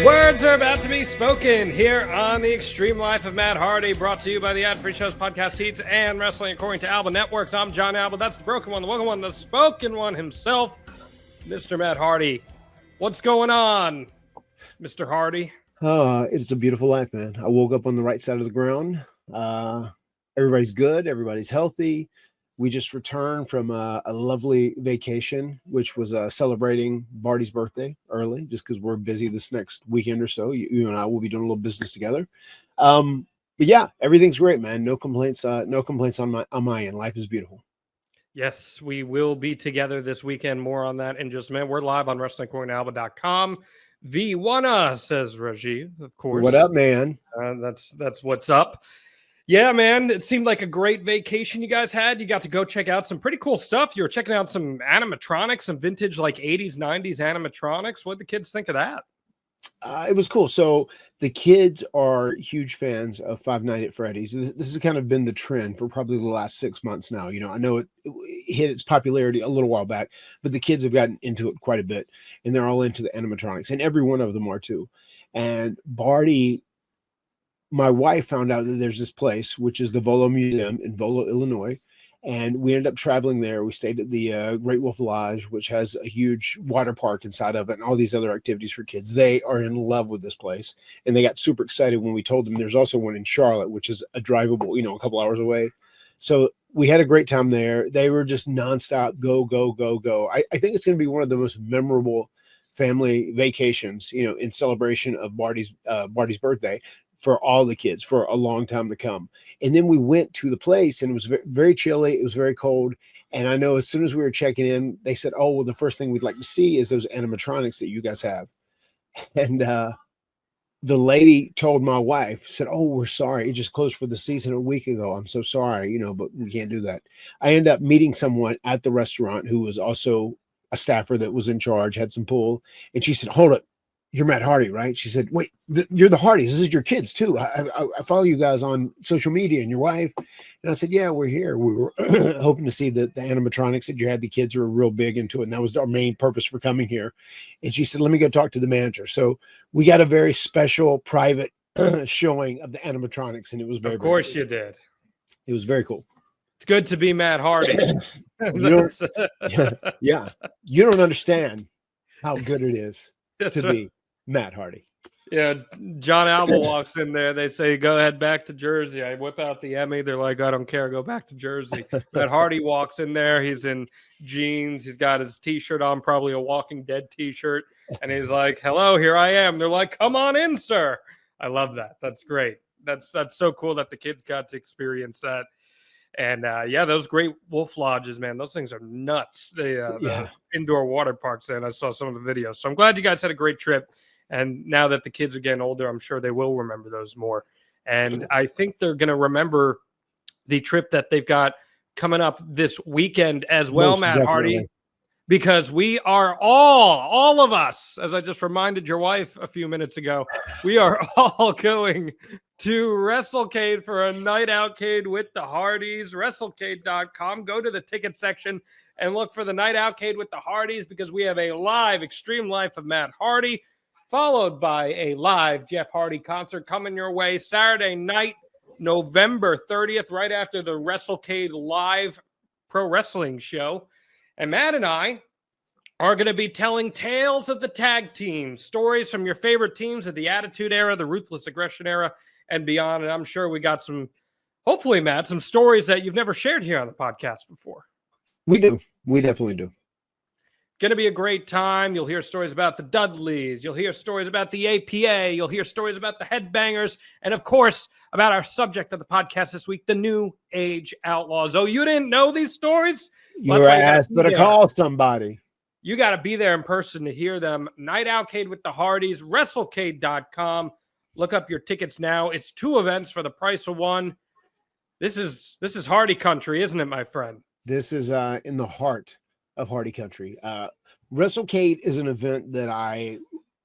Words are about to be spoken here on the Extreme Life of Matt Hardy, brought to you by the Ad Free Shows, Podcast Heats, and Wrestling According to Alba Networks. I'm John Alba. That's the broken one, the welcome one, the spoken one himself, Mr. Matt Hardy. What's going on, Mr. Hardy? It's a beautiful life, man. I woke up on the right side of the ground. Everybody's good. Everybody's healthy. We just returned from a lovely vacation, which was celebrating Barty's birthday early, just because we're busy this next weekend or so. You and I will be doing a little business together. But yeah, everything's great, man. No complaints. No complaints on my end. Life is beautiful. Yes, we will be together this weekend. More on that in just a minute. We're live on WrestlingAccordingToAlba.com. V1 says Rajiv, of course. What up, man? That's what's up. Yeah, man, it seemed like a great vacation you guys had. You got to go check out some pretty cool stuff. You were checking out some animatronics, some vintage like 80s, 90s animatronics. What did the kids think of that? It was cool. So the kids are huge fans of Five Nights at Freddy's. This has kind of been the trend for probably the last 6 months now. You know, I know it hit its popularity a little while back, but the kids have gotten into it quite a bit, and they're all into the animatronics, and every one of them are too. And Barty, my wife, found out that there's this place, which is the Volo Museum in Volo, Illinois. And we ended up traveling there. We stayed at the Great Wolf Lodge, which has a huge water park inside of it and all these other activities for kids. They are in love with this place. And they got super excited when we told them there's also one in Charlotte, which is a drivable, a couple hours away. So we had a great time there. They were just nonstop, go, go, go, go. I think it's going to be one of the most memorable family vacations, in celebration of Barty's birthday, for all the kids for a long time to come. And then we went to the place, and it was very chilly. It was very cold. And I know as soon as we were checking in, they said, oh, well, the first thing we'd like to see is those animatronics that you guys have. And the lady told my wife, said, oh, we're sorry. It just closed for the season a week ago. I'm so sorry, but we can't do that. I ended up meeting someone at the restaurant who was also a staffer that was in charge, had some pull. And she said, hold it. You're Matt Hardy, right? She said, wait, you're the Hardys. This is your kids too. I follow you guys on social media and your wife. And I said, yeah, we're here. We were hoping to see the animatronics that you had. The kids were real big into it. And that was our main purpose for coming here. And she said, let me go talk to the manager. So we got a very special private showing of the animatronics. And it was very, of course you did. It was very cool. It's good to be Matt Hardy. Yeah. You don't understand how good it is to be Matt Hardy. Yeah, John Alba walks in there. They say, go ahead back to Jersey. I whip out the Emmy. They're like, I don't care. Go back to Jersey. Matt Hardy walks in there. He's in jeans. He's got his T-shirt on, probably a Walking Dead T-shirt. And he's like, hello, here I am. They're like, come on in, sir. I love that. That's great. That's so cool that the kids got to experience that. And yeah, those Great Wolf Lodges, man, those things are nuts. The indoor water parks there, and I saw some of the videos. So I'm glad you guys had a great trip. And now that the kids are getting older, I'm sure they will remember those more. And I think they're going to remember the trip that they've got coming up this weekend as well, Matt Hardy, because we are all of us, as I just reminded your wife a few minutes ago, we are all going to WrestleCade for a night outcade with the Hardys. WrestleCade.com. Go to the ticket section and look for the night outcade with the Hardys, because we have a live Extreme Life of Matt Hardy, followed by a live Jeff Hardy concert coming your way Saturday night, November 30th, right after the WrestleCade live pro wrestling show. And Matt and I are going to be telling tales of the tag team, stories from your favorite teams of the Attitude Era, the Ruthless Aggression Era, and beyond. And I'm sure we got some, hopefully, Matt, some stories that you've never shared here on the podcast before. We do. We definitely do. Going to be a great time. You'll hear stories about the Dudleys. You'll hear stories about the APA. You'll hear stories about the Headbangers. And, of course, about our subject of the podcast this week, the new Age Outlaws. Oh, you didn't know these stories? Your ass better call somebody. You got to be there in person to hear them. Night Outcade with the Hardys, WrestleCade.com. Look up your tickets now. It's 2 events for the price of 1. This is Hardy country, isn't it, my friend? This is in the heart of Hardy country. WrestleCade is an event that I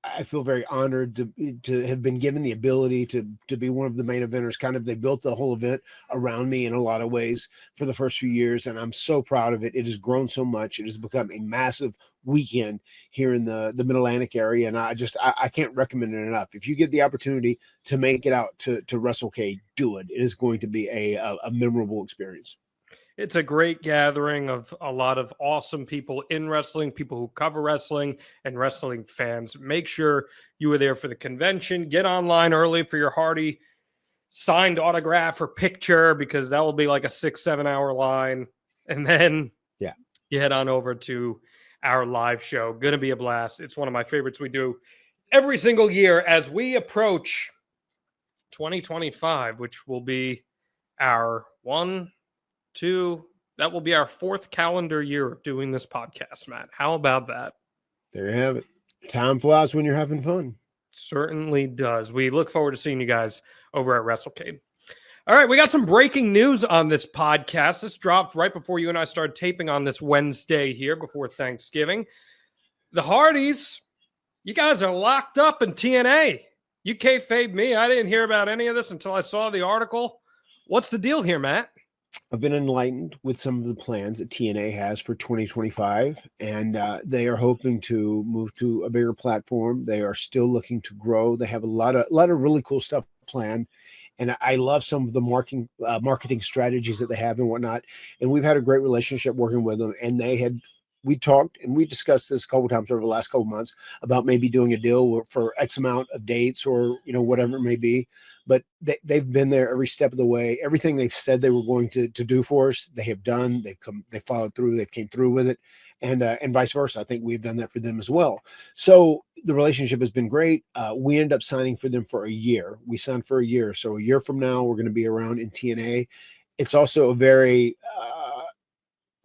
I feel very honored to have been given the ability to be one of the main eventers. Kind of, they built the whole event around me in a lot of ways for the first few years, and I'm so proud of it. It has grown so much. It has become a massive weekend here in the Mid-Atlantic area, and I can't recommend it enough. If you get the opportunity to make it out to WrestleCade, do it. It is going to be a memorable experience. It's a great gathering of a lot of awesome people in wrestling, people who cover wrestling, and wrestling fans. Make sure you are there for the convention. Get online early for your Hardy signed autograph or picture, because that will be like a 6-7 hour line. And then you head on over to our live show. Going to be a blast. It's one of my favorites we do every single year as we approach 2025, which will be our that will be our 4th calendar year of doing this podcast, Matt. How about that? There you have it. Time flies when you're having fun. Certainly does. We look forward to seeing you guys over at WrestleCade. All right, we got some breaking news on this podcast. This dropped right before you and I started taping on this Wednesday here before Thanksgiving. The Hardys, you guys are locked up in TNA. You kayfabed me. I didn't hear about any of this until I saw the article. What's the deal here, Matt? I've been enlightened with some of the plans that TNA has for 2025, and they are hoping to move to a bigger platform. They are still looking to grow. They have a lot of really cool stuff planned, and I love some of the marketing strategies that they have and whatnot. And we've had a great relationship working with them. And we talked and we discussed this a couple times over the last couple months about maybe doing a deal for X amount of dates or whatever it may be. But they've been there every step of the way. Everything they've said they were going to do for us, they have done. They followed through. They came through with it, and vice versa. I think we've done that for them as well. So the relationship has been great. We ended up signing for them for a year. We signed for a year. So a year from now, we're going to be around in TNA. It's also a very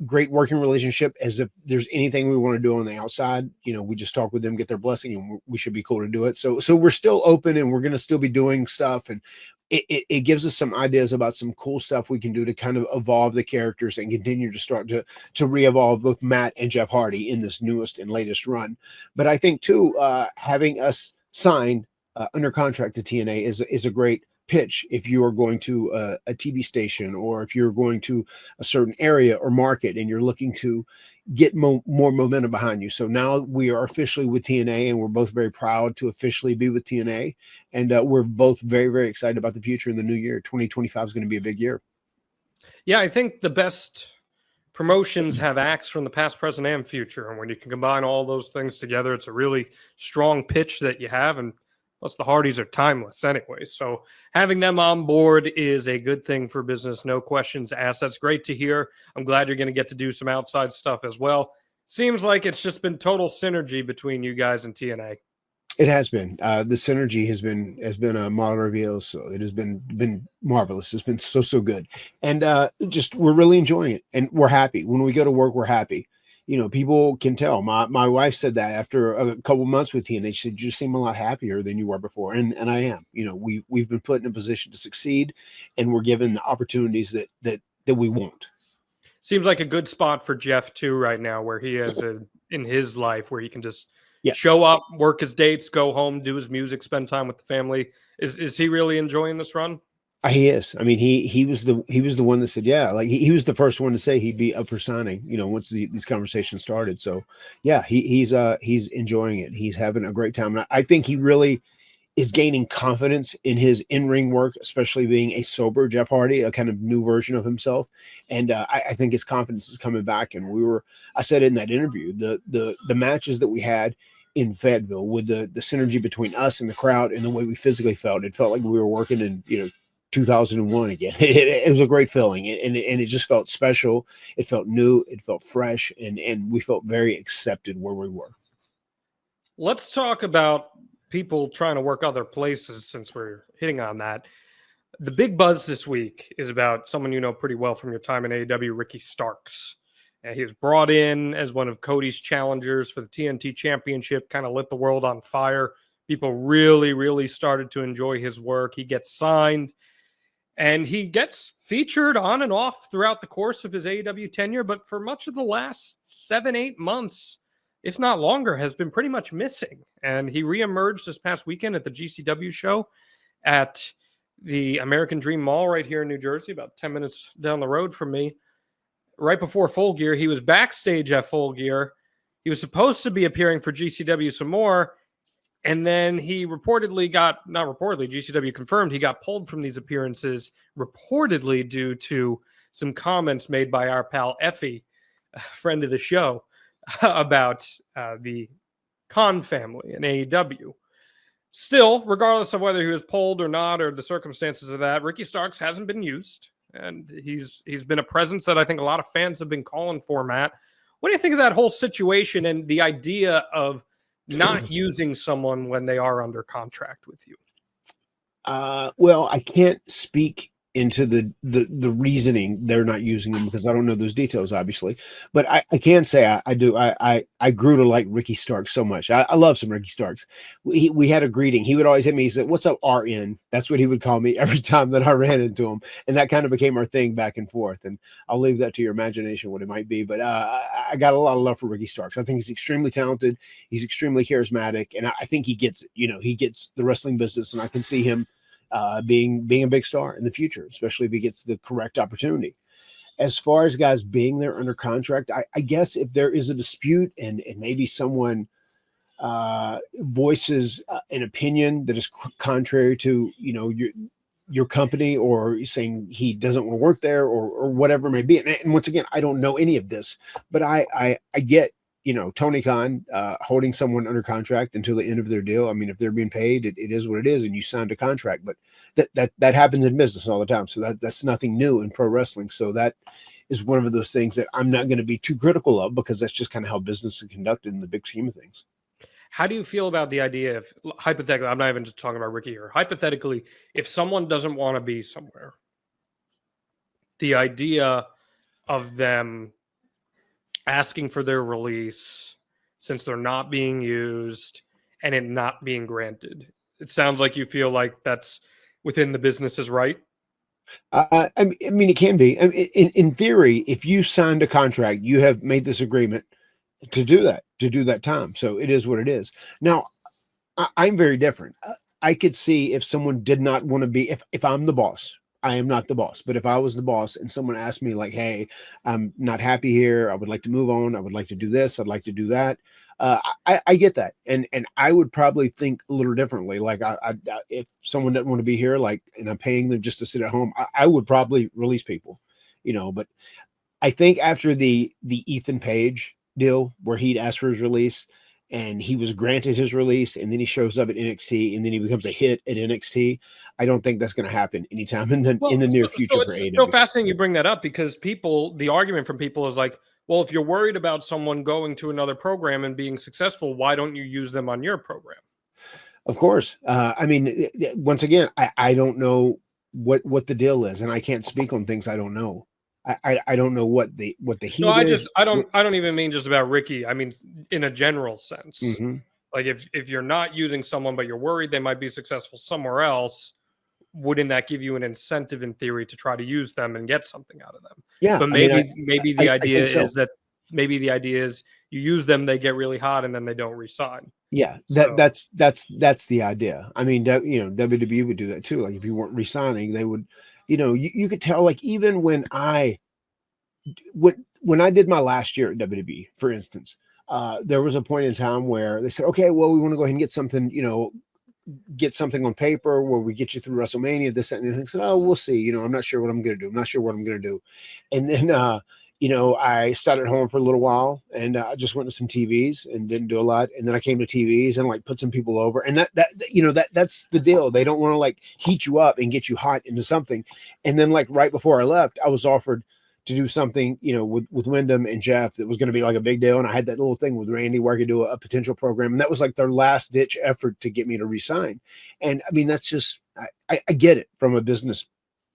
great working relationship. As if there's anything we want to do on the outside, we just talk with them, get their blessing, and we should be cool to do it. So we're still open, and we're going to still be doing stuff, and it gives us some ideas about some cool stuff we can do to kind of evolve the characters and continue to start to re-evolve both Matt and Jeff Hardy in this newest and latest run. But I think too, having us sign under contract to TNA is a great pitch if you are going to a TV station, or if you're going to a certain area or market and you're looking to get more momentum behind you. So now we are officially with TNA, and we're both very proud to officially be with TNA, and we're both very, very excited about the future in the new year. 2025 is going to be a big year. Yeah, I think the best promotions have acts from the past, present, and future, and when you can combine all those things together, it's a really strong pitch that you have. And plus, the Hardys are timeless anyway. So having them on board is a good thing for business. No questions asked. That's great to hear. I'm glad you're going to get to do some outside stuff as well. Seems like it's just been total synergy between you guys and TNA. It has been. The synergy has been a model reveal. So it has been marvelous. It's been so good. And we're really enjoying it. And we're happy. When we go to work, we're happy. People can tell. My wife said that after a couple months with TNA. She said, "You seem a lot happier than you were before," and I am. We've been put in a position to succeed, and we're given the opportunities that we want. Seems like a good spot for Jeff too right now, where he is in his life where he can just show up, work his dates, go home, do his music, spend time with the family. Is he really enjoying this run? He is. I mean, he was the one that said, yeah, like he was the first one to say he'd be up for signing, once these conversations started. So yeah, he's enjoying it. He's having a great time. And I think he really is gaining confidence in his in-ring work, especially being a sober Jeff Hardy, a kind of new version of himself. And I think his confidence is coming back. And I said in that interview, the matches that we had in Fayetteville with the synergy between us and the crowd and the way we physically felt, it felt like we were working in, 2001 again. It was a great feeling, and it just felt special. It felt new. It felt fresh, and we felt very accepted where we were. Let's talk about people trying to work other places, since we're hitting on that. The big buzz this week is about someone you know pretty well from your time in AEW, Ricky Starks. And he was brought in as one of Cody's challengers for the TNT Championship, kind of lit the world on fire. People really, really started to enjoy his work. He gets signed. And he gets featured on and off throughout the course of his AEW tenure. But for much of the last 7-8 months, if not longer, has been pretty much missing. And he reemerged this past weekend at the GCW show at the American Dream Mall right here in New Jersey, about 10 minutes down the road from me. Right before Full Gear, he was backstage at Full Gear. He was supposed to be appearing for GCW some more, and then he reportedly got, not reportedly, GCW confirmed he got pulled from these appearances, reportedly due to some comments made by our pal Effie, a friend of the show, about the Khan family and AEW. Still, regardless of whether he was pulled or not, or the circumstances of that, Ricky Starks hasn't been used, and he's been a presence that I think a lot of fans have been calling for. Matt, what do you think of that whole situation and the idea of not using someone when they are under contract with you? Well, I can't speak into the reasoning they're not using them because I don't know those details, obviously. But I can say I do. I grew to like Ricky Starks so much. I love some Ricky Starks. We had a greeting. He would always hit me. He said, "What's up, RN?" That's what he would call me every time that I ran into him, and that kind of became our thing back and forth. And I'll leave that to your imagination what it might be. But I got a lot of love for Ricky Starks. I think he's extremely talented. He's extremely charismatic, and I think he gets it. You know, he gets the wrestling business, and I can see him being a big star in the future, especially if he gets the correct opportunity. As far as guys being there under contract, I guess if there is a dispute and maybe someone voices an opinion that is contrary to, you know, your company, or saying he doesn't want to work there, or whatever it may be. And once again, I don't know any of this, but I get, you know, Tony Khan holding someone under contract until the end of their deal. I mean, if they're being paid, it is what it is, and you signed a contract. But that happens in business all the time. So that's nothing new in pro wrestling. So that is one of those things that I'm not going to be too critical of, because that's just kind of how business is conducted in the big scheme of things. How do you feel about the idea of, hypothetically, I'm not even just talking about Ricky here, hypothetically, if someone doesn't want to be somewhere, the idea of them asking for their release since they're not being used and it not being granted? It sounds like you feel like that's within the business's right. I mean, it can be. In theory, if you signed a contract, you have made this agreement to do that time. So it is what it is. Now, I'm very different. I could see if someone did not want to be, if I'm the boss. I am not the boss, but if I was the boss and someone asked me like, "Hey, I'm not happy here. I would like to move on. I would like to do this. I'd like to do that." I get that. And I would probably think a little differently. Like if someone doesn't want to be here, like, and I'm paying them just to sit at home, I would probably release people, you know. But I think after the Ethan Page deal, where he'd asked for his release and he was granted his release, and then he shows up at NXT and then he becomes a hit at NXT, I don't think that's going to happen anytime in the near future for AEW. It's so fascinating you bring that up, because the argument from people is like, well, if you're worried about someone going to another program and being successful, why don't you use them on your program? Of course. I mean, once again, I don't know what the deal is, and I can't speak on things I don't know. I don't know what the heat is. I don't even mean just about Ricky. I mean, in a general sense, like if you're not using someone, but you're worried they might be successful somewhere else, wouldn't that give you an incentive in theory to try to use them and get something out of them? Yeah. But maybe the idea is you use them, they get really hot, and then they don't resign. Yeah, that's the idea. I mean, you know, WWE would do that too. Like if you weren't resigning, they would, you know, you could tell, like even when I did my last year at WWE, for instance, there was a point in time where they said, okay, well, we want to go ahead and get something, you know, get something on paper where we get you through WrestleMania, this, that, and the other. I said, oh, we'll see. You know, I'm not sure what I'm going to do. And then, you know, I sat at home for a little while, and I just went to some TVs and didn't do a lot. And then I came to TVs and like put some people over, and that's the deal. They don't want to like heat you up and get you hot into something. And then like right before I left, I was offered to do something, you know, with Wyndham and Jeff that was going to be like a big deal. And I had that little thing with Randy where I could do a potential program. And that was like their last ditch effort to get me to resign. And I mean, that's just, I get it from a business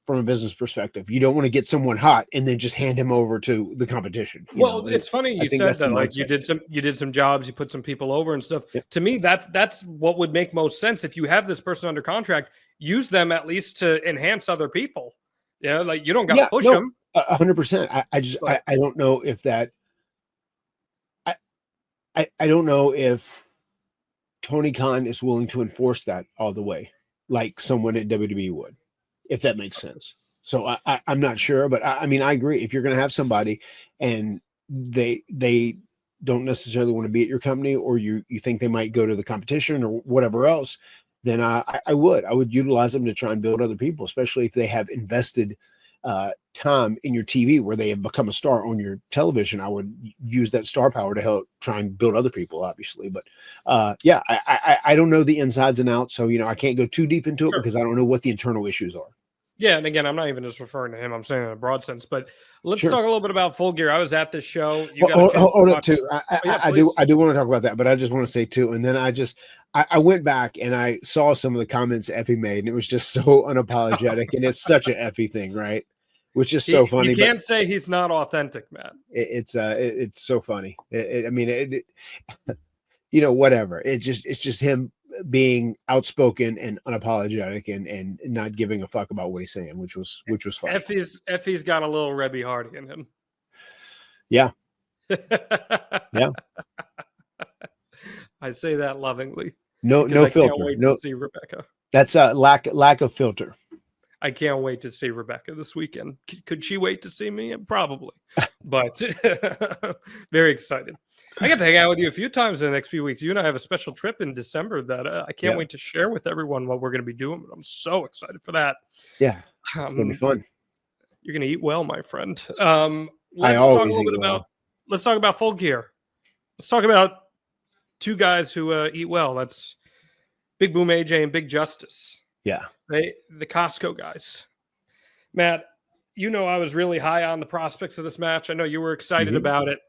perspective. You don't want to get someone hot and then just hand him over to the competition. Well, it's funny you said that, like you did some jobs, you put some people over and stuff. Yep. To me, that's what would make most sense. If you have this person under contract, use them at least to enhance other people. You know, like you don't got to push them. 100%. I don't know if that. I don't know if Tony Khan is willing to enforce that all the way, like someone at WWE would, if that makes sense. So I'm not sure, but I mean, I agree. If you're going to have somebody and they don't necessarily want to be at your company, or you think they might go to the competition or whatever else, then I would utilize them to try and build other people, especially if they have invested time in your TV where they have become a star on your television. I would use that star power to help try and build other people, obviously. But yeah, I don't know the insides and outs, so I can't go too deep into it because I don't know what the internal issues are. Yeah, and again, I'm not even just referring to him. I'm saying in a broad sense. But let's talk a little bit about Full Gear. I was at this show. You got hold up too. I do want to talk about that, but I just want to say too. And then I went back and I saw some of the comments Effie made, and it was just so unapologetic, and it's such an Effie thing, right? Which is so funny. You can't say he's not authentic, man. It's so funny. I mean, whatever. It's just him being outspoken and unapologetic and not giving a fuck about what he's saying, which was fun. Effie's got a little Rebby Hardy in him. Yeah. Yeah. I say that lovingly. No filter. No, to see Rebecca. That's a lack of filter. I can't wait to see Rebecca this weekend. Could she wait to see me? Probably, but very excited. I get to hang out with you a few times in the next few weeks. You and I have a special trip in December that I can't wait to share with everyone what we're going to be doing. I'm so excited for that. Yeah, it's going to be fun. You're going to eat well, my friend. Let's talk about Full Gear. Let's talk about two guys who eat well. That's Big Boom AJ and Big Justice. Yeah. The Costco guys. Matt, I was really high on the prospects of this match. I know you were excited about it.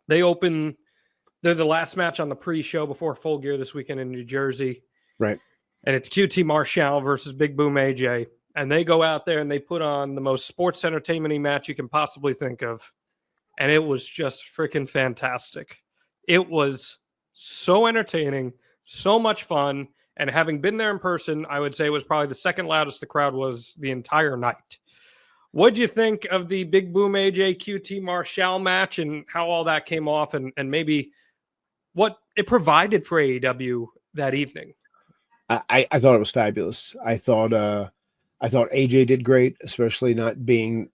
They're the last match on the pre-show before Full Gear this weekend in New Jersey. Right. And it's QT Marshall versus Big Boom AJ. And they go out there and they put on the most sports entertainment-y match you can possibly think of. And it was just freaking fantastic. It was so entertaining, so much fun. And having been there in person, I would say it was probably the second loudest the crowd was the entire night. What do you think of the Big Boom AJ QT Marshall match and how all that came off and maybe what it provided for AEW that evening? I thought it was fabulous. I thought AJ did great, especially not being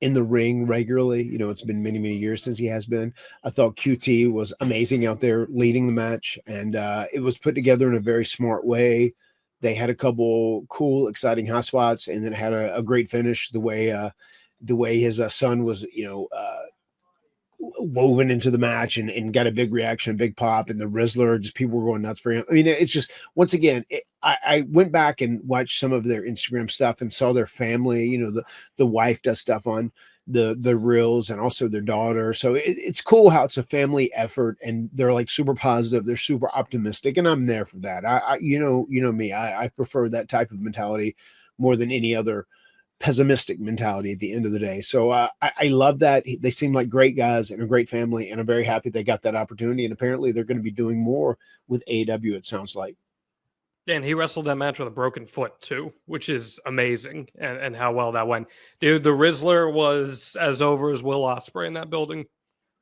in the ring regularly. It's been many, many years since he has been. I thought QT was amazing out there leading the match, and it was put together in a very smart way. They had a couple cool, exciting hot spots, and then had a great finish. The way his son was, woven into the match and got a big reaction, a big pop, and the Rizzler, just people were going nuts for him. I mean, it's just, once again, I went back and watched some of their Instagram stuff and saw their family. The wife does stuff on the reels and also their daughter. So it's cool how it's a family effort and they're like super positive. They're super optimistic, and I'm there for that. Me, I prefer that type of mentality more than any other pessimistic mentality at the end of the day. So I love that. They seem like great guys and a great family, and I'm very happy they got that opportunity. And apparently they're going to be doing more with AEW, it sounds like. And he wrestled that match with a broken foot too, which is amazing, and how well that went. Dude, the Rizzler was as over as Will Ospreay in that building.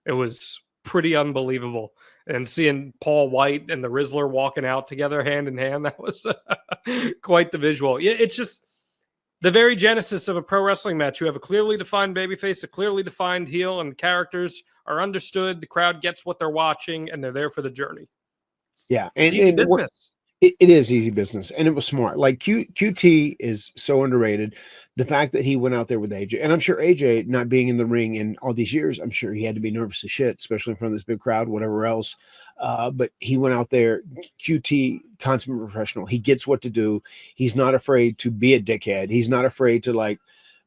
It was pretty unbelievable. And seeing Paul White and the Rizzler walking out together hand in hand, that was quite the visual. It's just the very genesis of a pro wrestling match. You have a clearly defined babyface, a clearly defined heel, and the characters are understood. The crowd gets what they're watching, and they're there for the journey. Yeah, and business. It is easy business, and it was smart. Like QT is so underrated. The fact that he went out there with AJ, and I'm sure AJ, not being in the ring in all these years, I'm sure he had to be nervous as shit, especially in front of this big crowd, whatever else. But he went out there, QT, consummate professional. He gets what to do. He's not afraid to be a dickhead. He's not afraid to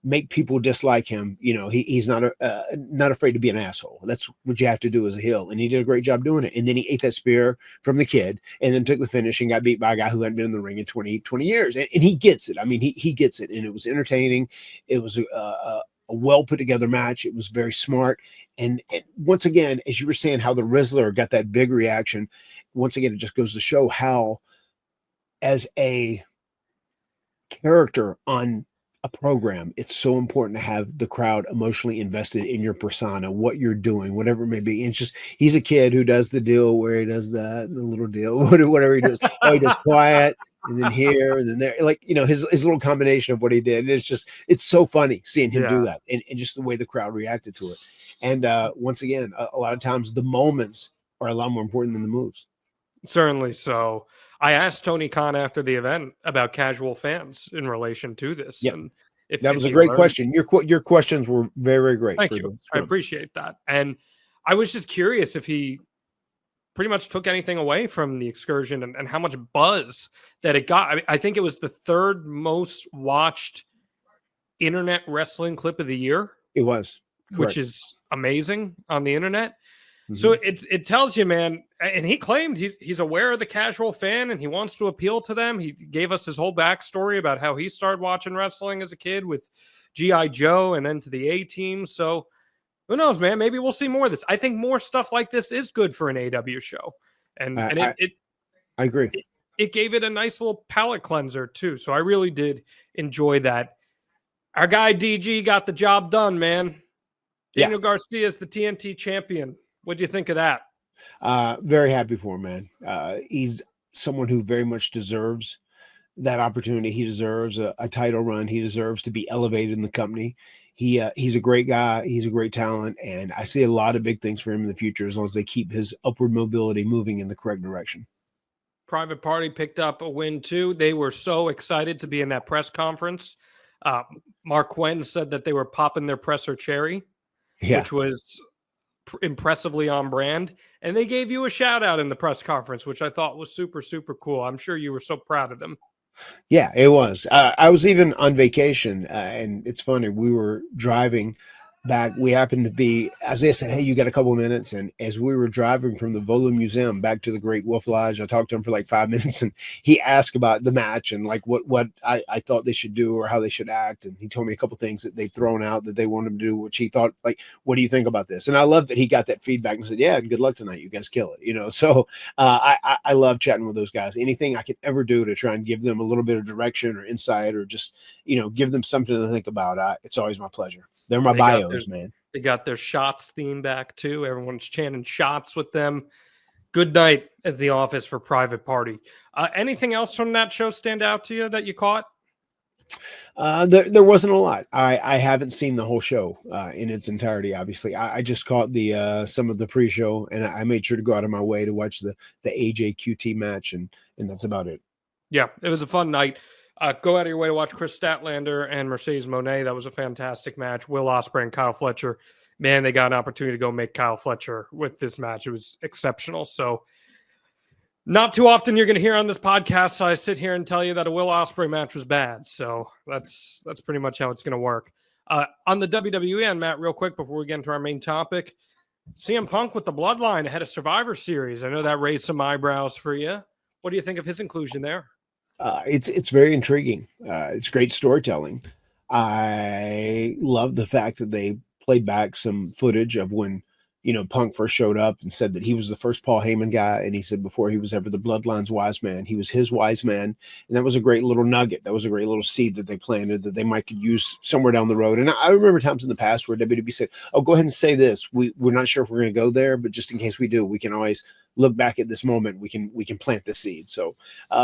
make people dislike him. He's not afraid to be an asshole. That's what you have to do as a heel. And he did a great job doing it. And then he ate that spear from the kid and then took the finish and got beat by a guy who hadn't been in the ring in 20 years. And he gets it. I mean, he gets it. And it was entertaining. It was a well put together match. It was very smart. And once again, as you were saying, how the Rizzler got that big reaction, once again, it just goes to show how, as a character on a program, it's so important to have the crowd emotionally invested in your persona, what you're doing, whatever it may be. And it's just he's a kid who does the deal where he does the little deal, whatever he does. Oh, he does quiet and then here and then there. Like, his little combination of what he did. And it's so funny seeing him do Yeah, that and just the way the crowd reacted to it. And once again, a lot of times the moments are a lot more important than the moves. certainly. So I asked Tony Khan after the event about casual fans in relation to this, Yep. and That if was a he great learned. question. Your questions were very, very great Thank for you. the I scrum. appreciate that. And I was just curious if he pretty much took anything away from the excursion and how much buzz that it got. I think it was the third most watched internet wrestling clip of the year, It was which correct. is amazing on the internet. So Mhm. it tells you, man, and he claimed he's aware of the casual fan and he wants to appeal to them. He gave us his whole backstory about how he started watching wrestling as a kid with G.I. Joe and then to the A-Team. So who knows, man? Maybe we'll see more of this. I think more stuff like this is good for an AW show. And I, and I, I agree. it gave it a nice little palate cleanser too. So I really did enjoy that. Our guy DG got the job done, man. Yeah. Daniel Garcia is the TNT champion. What do you think of that? Very happy for him, man. He's someone who very much deserves that opportunity. He deserves a title run. He deserves to be elevated in the company. He's a great guy. He's a great talent, and I see a lot of big things for him in the future as long as they keep his upward mobility moving in the correct direction. Private Party picked up a win too. They were so excited to be in that press conference. Mark Quinn said that they were popping their presser cherry, Yeah. which was impressively on brand. And they gave you a shout out in the press conference, which I thought was super, super cool. I'm sure you were so proud of them. Yeah, it was. I was even on vacation, and it's funny. We were driving back. We happened to be, Isaiah said, "Hey, you got a couple of minutes?" And as we were driving from the Volo Museum back to the Great Wolf Lodge, I talked to him for like 5 minutes, and he asked about the match and like what I thought they should do or how they should act. And he told me a couple of things that they'd thrown out that they wanted to do, which he thought, like, what do you think about this? And I love that he got that feedback and said, "Yeah, good luck tonight. You guys kill it." So I love chatting with those guys. Anything I could ever do to try and give them a little bit of direction or insight or just, give them something to think about. It's always my pleasure. They're my bios, man. They got their shots theme back too. Everyone's chanting shots with them. Good night at the office for Private Party. Anything else from that show stand out to you that you caught? There wasn't a lot. I haven't seen the whole show in its entirety. Obviously, I just caught the some of the pre-show, and I made sure to go out of my way to watch the AJQT match, and that's about it. Yeah, it was a fun night. Go out of your way to watch Chris Statlander and Mercedes Moné. That was a fantastic match. Will Ospreay and Kyle Fletcher. Man, they got an opportunity to go make Kyle Fletcher with this match. It was exceptional. So not too often you're going to hear on this podcast, so I sit here and tell you that a Will Ospreay match was bad. So that's pretty much how it's going to work. On the WWE end, Matt, real quick before we get into our main topic, CM Punk with the Bloodline ahead of Survivor Series. I know that raised some eyebrows for you. What do you think of his inclusion there? It's very intriguing. It's great storytelling. I love the fact that they played back some footage of when Punk first showed up and said that he was the first Paul Heyman guy, and he said before he was ever the Bloodline's wise man, he was his wise man, and that was a great little nugget. That was a great little seed that they planted that they might could use somewhere down the road. And I remember times in the past where WWE said, "Oh, go ahead and say this. We're not sure if we're going to go there, but just in case we do, we can always look back at this moment. We can plant the seed." So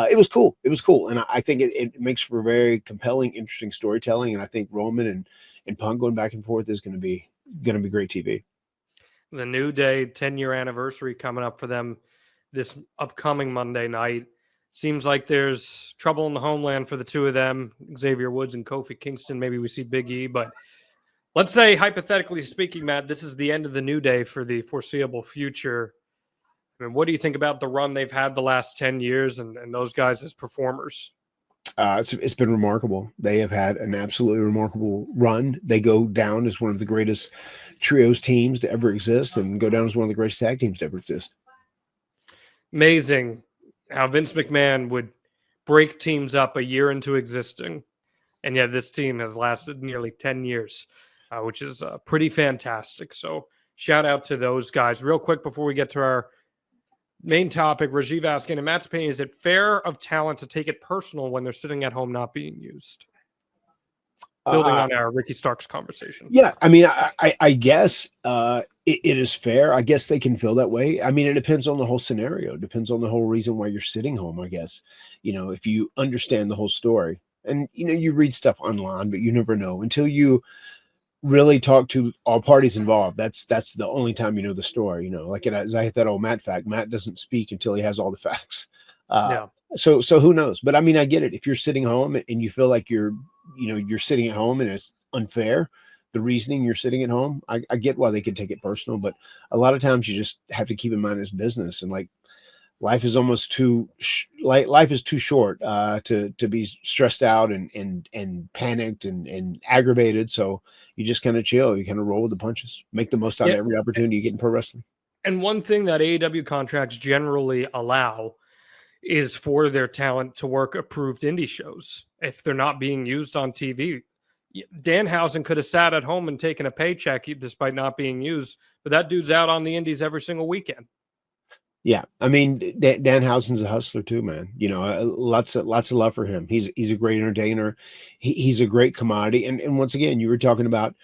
it was cool. It was cool, and I think it makes for very compelling, interesting storytelling. And I think Roman and Punk going back and forth is going to be great TV. The New Day 10-year anniversary coming up for them this upcoming Monday night. Seems like there's trouble in the homeland for the two of them, Xavier Woods and Kofi Kingston. Maybe we see Big E, but let's say, hypothetically speaking, Matt, this is the end of the New Day for the foreseeable future. I mean, what do you think about the run they've had the last 10 years and those guys as performers? It's been remarkable. They have had an absolutely remarkable run. They go down as one of the greatest trios teams to ever exist and go down as one of the greatest tag teams to ever exist. Amazing how Vince McMahon would break teams up a year into existing. And yet this team has lasted nearly 10 years, which is pretty fantastic. So shout out to those guys. Real quick before we get to our main topic, Rajiv asking, in Matt's opinion, is it fair of talent to take it personal when they're sitting at home not being used? building on our Ricky Starks conversation. Yeah, I mean, I guess it is fair. I guess they can feel that way. I mean, it depends on the whole scenario. It depends on the whole reason why you're sitting home, I guess. If you understand the whole story. And, you read stuff online, but you never know until you really talk to all parties involved. That's the only time you know the story. Like as I hit that old Matt fact, Matt doesn't speak until he has all the facts. Yeah. So who knows? But I mean, I get it. If you're sitting home and you feel like you're sitting at home and it's unfair, the reasoning you're sitting at home, I get why they could take it personal. But a lot of times you just have to keep in mind it's business, and like life is almost life is too short to be stressed out and panicked and aggravated. So you just kind of chill. You kind of roll with the punches, make the most out of every opportunity you get in pro wrestling. And one thing that AEW contracts generally allow is for their talent to work approved indie shows if they're not being used on TV. Danhausen could have sat at home and taken a paycheck despite not being used, but that dude's out on the indies every single weekend. Yeah, I mean, Danhausen's a hustler too, man. Lots of love for him. He's a great entertainer. He's a great commodity. And once again, you were talking about,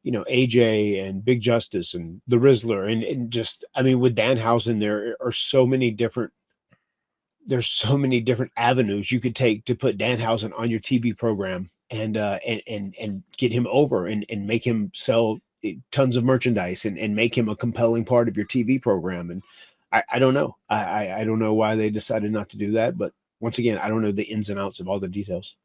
AJ and Big Justice and the Rizzler and just, I mean, with Danhausen, there are so many different. There's so many different avenues you could take to put Danhausen on your TV program and get him over and make him sell tons of merchandise and make him a compelling part of your TV program. And I don't know. I don't know why they decided not to do that. But once again, I don't know the ins and outs of all the details.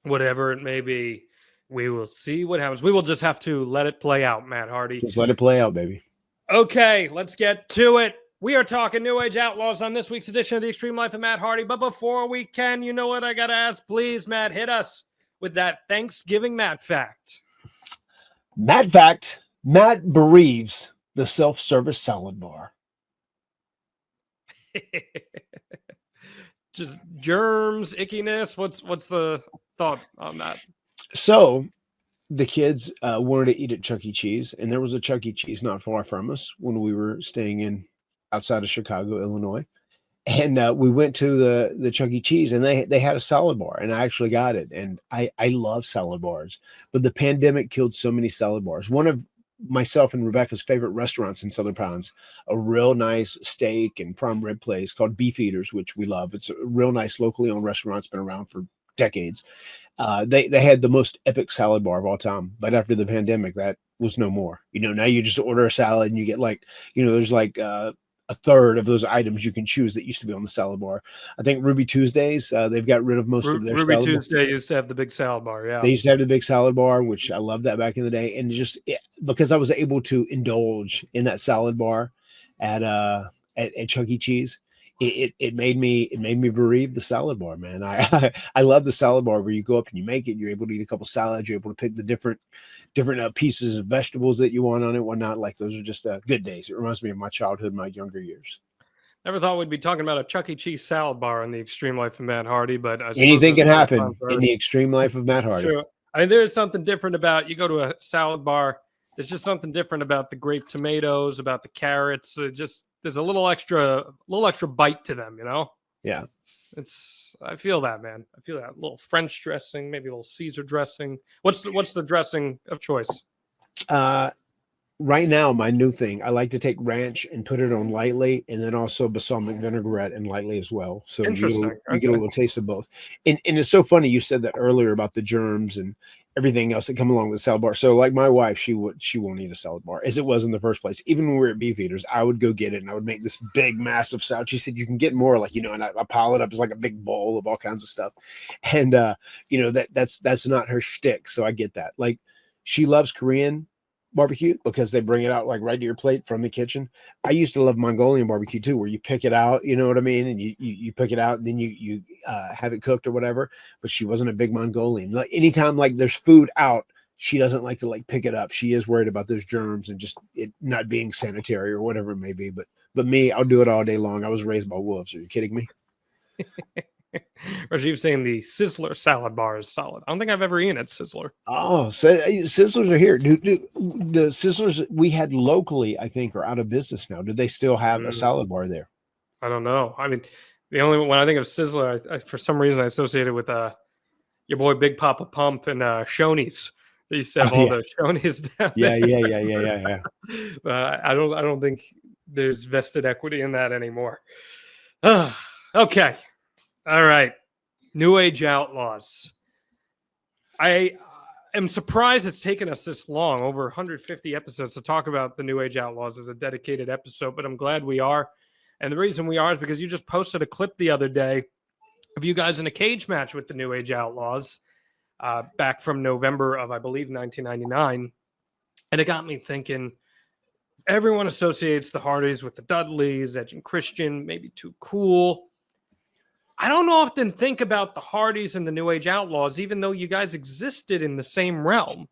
Whatever it may be, we will see what happens. We will just have to let it play out, Matt Hardy. Just let it play out, baby. Okay, let's get to it. We are talking New Age Outlaws on this week's edition of the Extreme Life of Matt Hardy. But before we can, you know what I got to ask? Please, Matt, hit us with that Thanksgiving Matt fact. Matt fact, Matt bereaves the self-service salad bar. Just germs, ickiness. What's the thought on that? So the kids wanted to eat at Chuck E. Cheese, and there was a Chuck E. Cheese not far from us when we were staying outside of Chicago, Illinois. And we went to the Chuck E. Cheese, and they had a salad bar, and I actually got it. And I love salad bars, but the pandemic killed so many salad bars. One of myself and Rebecca's favorite restaurants in Southern Pines, a real nice steak and prime rib place called Beef Eaters, which we love. It's a real nice locally owned restaurant. It's been around for decades. They had the most epic salad bar of all time, but after the pandemic, that was no more. Now you just order a salad and you get there's a third of those items you can choose that used to be on the salad bar. I think Ruby Tuesdays, they've got rid of most of their Ruby salad Tuesday used to have the big salad bar. Yeah, they used to have the big salad bar, which I loved that back in the day. And because I was able to indulge in that salad bar at Chuck E. Cheese, it made me bereave the salad bar, man. I love the salad bar where you go up and you make it. You're able to eat a couple salads. You're able to pick the different pieces of vegetables that you want on it, whatnot. Like those are just good days. It reminds me of my childhood, my younger years. Never thought we'd be talking about a Chuck E. Cheese salad bar in the Extreme Life of Matt Hardy, but anything can happen in the Extreme Life of Matt Hardy. True. I mean, there's something different about you go to a salad bar. There's just something different about the grape tomatoes, about the carrots. There's a little extra bite to them, Yeah. I feel that, man. I feel that. A little French dressing, maybe a little Caesar dressing. What's the dressing of choice? Right now, my new thing, I like to take ranch and put it on lightly, and then also balsamic vinaigrette and lightly as well. So you get a little taste of both. And it's so funny you said that earlier about the germs and everything else that come along with the salad bar. So like my wife, she won't eat a salad bar as it was in the first place. Even when we were at Beef Eaters, I would go get it and I would make this big, massive salad. She said, you can get more, and I pile it up as like a big bowl of all kinds of stuff. And, that's not her shtick. So I get that. Like she loves Korean barbecue because they bring it out like right to your plate from the kitchen. I used to love Mongolian barbecue too, where you pick it out, you know what I mean? And you pick it out and then you have it cooked or whatever, but she wasn't a big Mongolian. Like anytime like there's food out, she doesn't like to pick it up. She is worried about those germs and just it not being sanitary or whatever it may be. But me, I'll do it all day long. I was raised by wolves. Are you kidding me? Rajiv saying the Sizzler salad bar is solid. I don't think I've ever eaten at Sizzler. Oh, so Sizzlers are here. The Sizzlers we had locally, I think, are out of business now. Do they still have a salad bar there? I don't know. I mean, the only when I think of Sizzler, I for some reason I associate it with your boy Big Papa Pump and Shoney's. They used to have Oh, all yeah. those Shoney's down Yeah, there. yeah. I don't think there's vested equity in that anymore. Okay. All right. New Age Outlaws. I am surprised it's taken us this long, over 150 episodes, to talk about the New Age Outlaws as a dedicated episode, but I'm glad we are. And the reason we are is because you just posted a clip the other day of you guys in a cage match with the New Age Outlaws back from November of, I believe, 1999. And it got me thinking, everyone associates the Hardys with the Dudleys, Edge and Christian, maybe too cool. I don't often think about the Hardys and the New Age Outlaws, even though you guys existed in the same realm.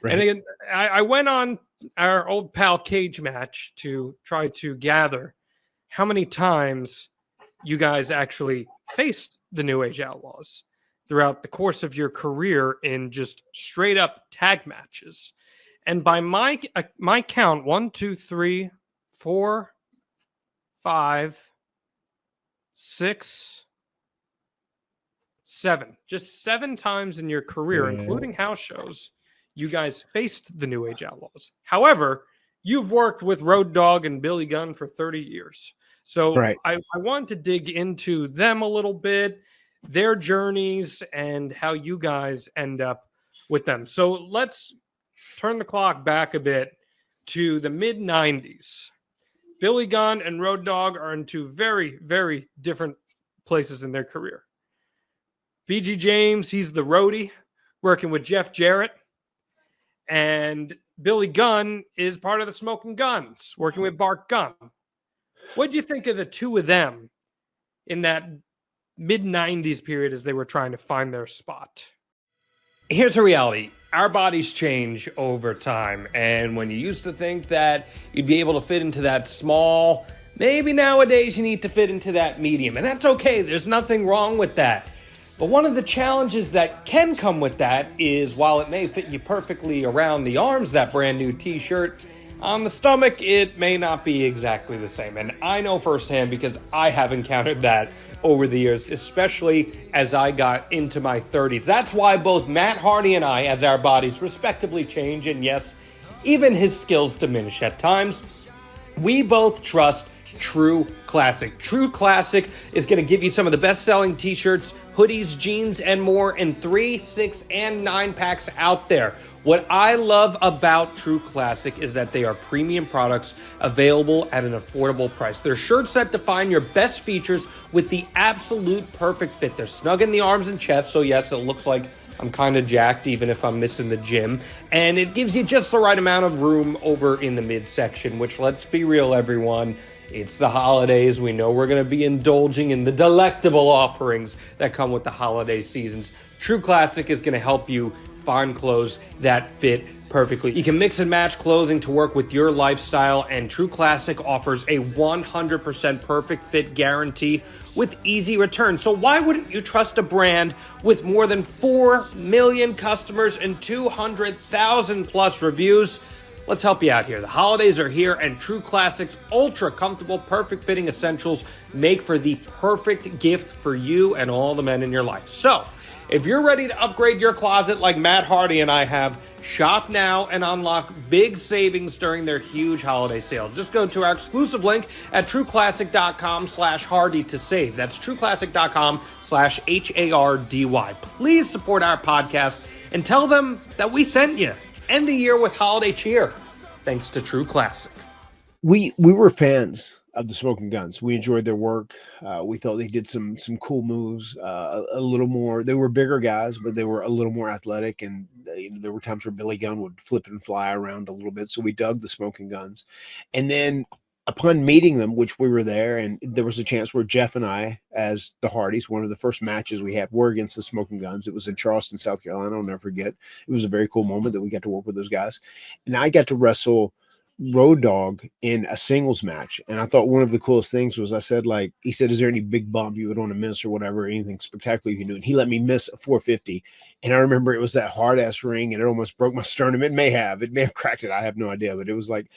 Right. And again, I went on our old pal Cage Match to try to gather how many times you guys actually faced the New Age Outlaws throughout the course of your career in just straight up tag matches. And by my count, 1, 2, 3, 4, 5, 6, 7. Just 7 times in your career, including house shows, you guys faced the New Age Outlaws. However, you've worked with Road Dogg and Billy Gunn for 30 years. So Right. I want to dig into them a little bit, their journeys, and how you guys end up with them. So let's turn the clock back a bit to the mid-90s. Billy Gunn and Road Dogg are in 2 very, very different places in their career. BG James, he's the roadie working with Jeff Jarrett. And Billy Gunn is part of the Smoking Guns working with Bart Gunn. What do you think of the 2 of them in that mid-90s period as they were trying to find their spot? Here's the reality. Our bodies change over time. And when you used to think that you'd be able to fit into that small, maybe nowadays you need to fit into that medium. And that's okay. There's nothing wrong with that. But one of the challenges that can come with that is, while it may fit you perfectly around the arms, that brand new t-shirt, on the stomach, it may not be exactly the same. And I know firsthand because I have encountered that over the years, especially as I got into my 30s. That's why both Matt Hardy and I, as our bodies respectively change, and yes, even his skills diminish at times, we both trust True Classic. True Classic is going to give you some of the best-selling t-shirts, hoodies, jeans, and more in 3, 6, and 9 packs out there. What I love about True Classic is that they are premium products available at an affordable price. They're shirts that define your best features with the absolute perfect fit. They're snug in the arms and chest, so yes, it looks like I'm kind of jacked even if I'm missing the gym. And it gives you just the right amount of room over in the midsection, which, let's be real, everyone, it's the holidays. We know we're going to be indulging in the delectable offerings that come with the holiday seasons. True Classic is going to help you find clothes that fit perfectly. You can mix and match clothing to work with your lifestyle, and True Classic offers a 100% perfect fit guarantee with easy returns. So why wouldn't you trust a brand with more than 4 million customers and 200,000 plus reviews? Let's help you out here. The holidays are here, and True Classic's ultra comfortable, perfect fitting essentials make for the perfect gift for you and all the men in your life. So if you're ready to upgrade your closet like Matt Hardy and I have, shop now and unlock big savings during their huge holiday sale. Just go to our exclusive link at trueclassic.com/Hardy to save. That's trueclassic.com/HARDY. Please support our podcast and tell them that we sent you. End the year with holiday cheer, thanks to True Classic. We were fans of the Smoking Guns. We enjoyed their work. We thought they did some cool moves, a little more. They were bigger guys, but they were a little more athletic. And there were times where Billy Gunn would flip and fly around a little bit. So we dug the Smoking Guns. And then upon meeting them, which we were there, and there was a chance where Jeff and I, as the Hardys, one of the first matches we had were against the Smoking Guns. It was in Charleston, South Carolina. I'll never forget. It was a very cool moment that we got to work with those guys. And I got to wrestle Road Dogg in a singles match. And I thought one of the coolest things was, I said, like, he said, is there any big bump you would want to miss or whatever, anything spectacular you can do? And he let me miss a 450. And I remember it was that hard ass ring, and it almost broke my sternum. It may have cracked it. I have no idea, but it was like,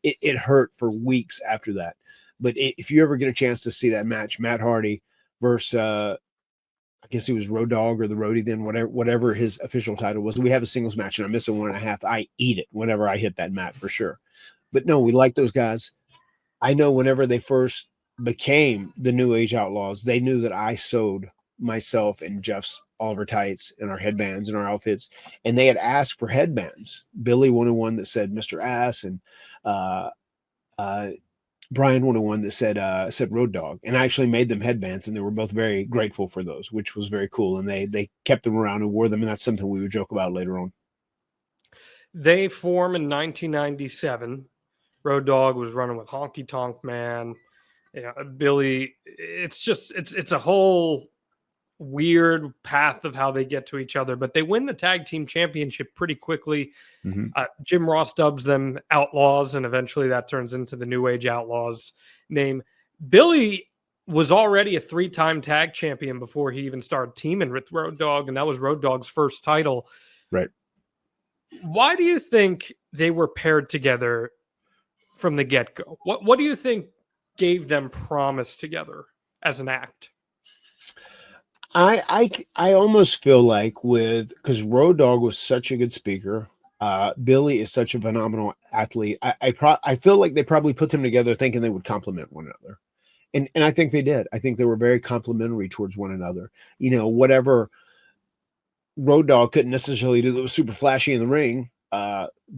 it hurt for weeks after that. But if you ever get a chance to see that match, Matt Hardy versus, I guess he was Road Dogg or the Roadie then, whatever his official title was. We have a singles match and I'm missing 1.5. I eat it whenever I hit that mat for sure. But no, we like those guys. I know whenever they first became the New Age Outlaws, they knew that I sewed myself and Jeff's Oliver tights and our headbands and our outfits, and they had asked for headbands. Billy wanted one that said Mr. Ass, and Brian wanted one that said Road Dogg, and I actually made them headbands, and they were both very grateful for those, which was very cool. And they kept them around and wore them, and that's something we would joke about later on. They form in 1997. Road Dogg was running with Honky Tonk Man. Billy. It's a whole weird path of how they get to each other, but they win the tag team championship pretty quickly. Jim Ross dubs them Outlaws, and eventually that turns into the New Age Outlaws name. Billy was already a 3-time tag champion before he even started teaming with Road Dogg, and that was Road Dogg's first title. Right. Why do you think they were paired together from the get-go? What do you think gave them promise together as an act? I almost feel like because Road Dogg was such a good speaker, Billy is such a phenomenal athlete. I feel like they probably put them together thinking they would complement one another, and I think they did. I think they were very complimentary towards one another. Whatever Road Dogg couldn't necessarily do that was super flashy in the ring,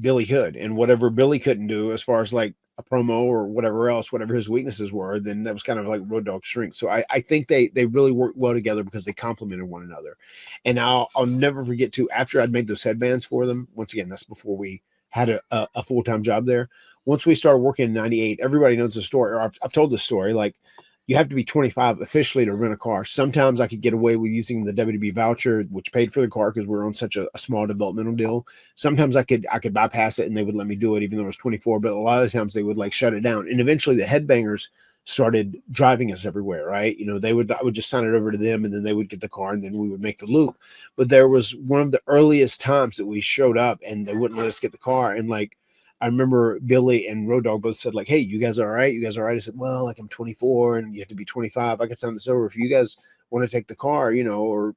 Billy could, and whatever Billy couldn't do as far as like a promo or whatever else, whatever his weaknesses were, then that was kind of like Road Dogg's strength. So I think they really worked well together because they complemented one another. And I'll never forget after I'd made those headbands for them, once again, that's before we had a full-time job there. Once we started working in 98, everybody knows the story, or I've told this story, like you have to be 25 officially to rent a car. Sometimes I could get away with using the WWE voucher, which paid for the car because we were on such a small developmental deal. Sometimes I could bypass it and they would let me do it even though I was 24, but a lot of the times they would like shut it down. And eventually the headbangers started driving us everywhere, right? I would just sign it over to them and then they would get the car and then we would make the loop. But there was one of the earliest times that we showed up and they wouldn't let us get the car. And like, I remember Billy and Road Dogg both said like, "Hey, you guys all right? You guys all right?" I said, "Well, like I'm 24 and you have to be 25. I could sign this over. If you guys want to take the car, or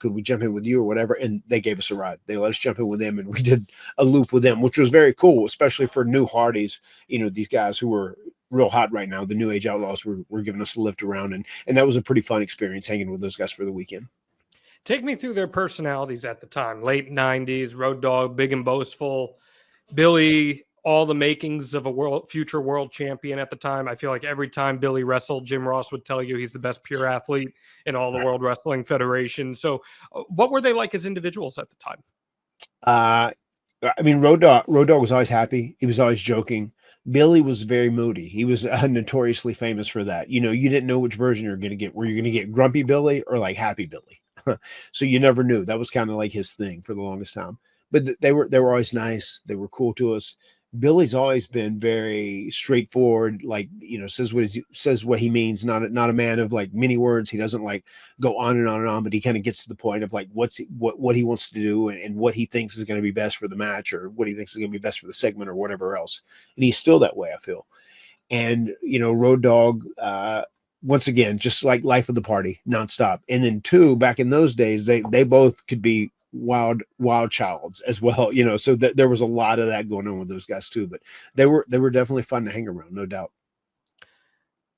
could we jump in with you or whatever?" And they gave us a ride. They let us jump in with them and we did a loop with them, which was very cool, especially for new Hardys. These guys who were real hot right now, the New Age Outlaws were giving us a lift around. And that was a pretty fun experience hanging with those guys for the weekend. Take me through their personalities at the time. Late 90s, Road Dogg, big and boastful. Billy, all the makings of a future world champion at the time. I feel like every time Billy wrestled, Jim Ross would tell you he's the best pure athlete in all the World Wrestling Federation. So what were they like as individuals at the time? Road Dogg was always happy. He was always joking. Billy was very moody. He was notoriously famous for that. You didn't know which version you're going to get. Were you going to get Grumpy Billy or like Happy Billy? So you never knew. That was kind of like his thing for the longest time. But they were always nice. They were cool to us. Billy's always been very straightforward, like, says what he means, not a man of like many words. He doesn't like go on and on and on, but he kind of gets to the point of like what he wants to do and what he thinks is going to be best for the match or what he thinks is going to be best for the segment or whatever else. And he's still that way, I feel. And, Road Dogg, once again, just like life of the party nonstop. And then back in those days, they both could be wild childs as well, so there was a lot of that going on with those guys too, but they were definitely fun to hang around, no doubt.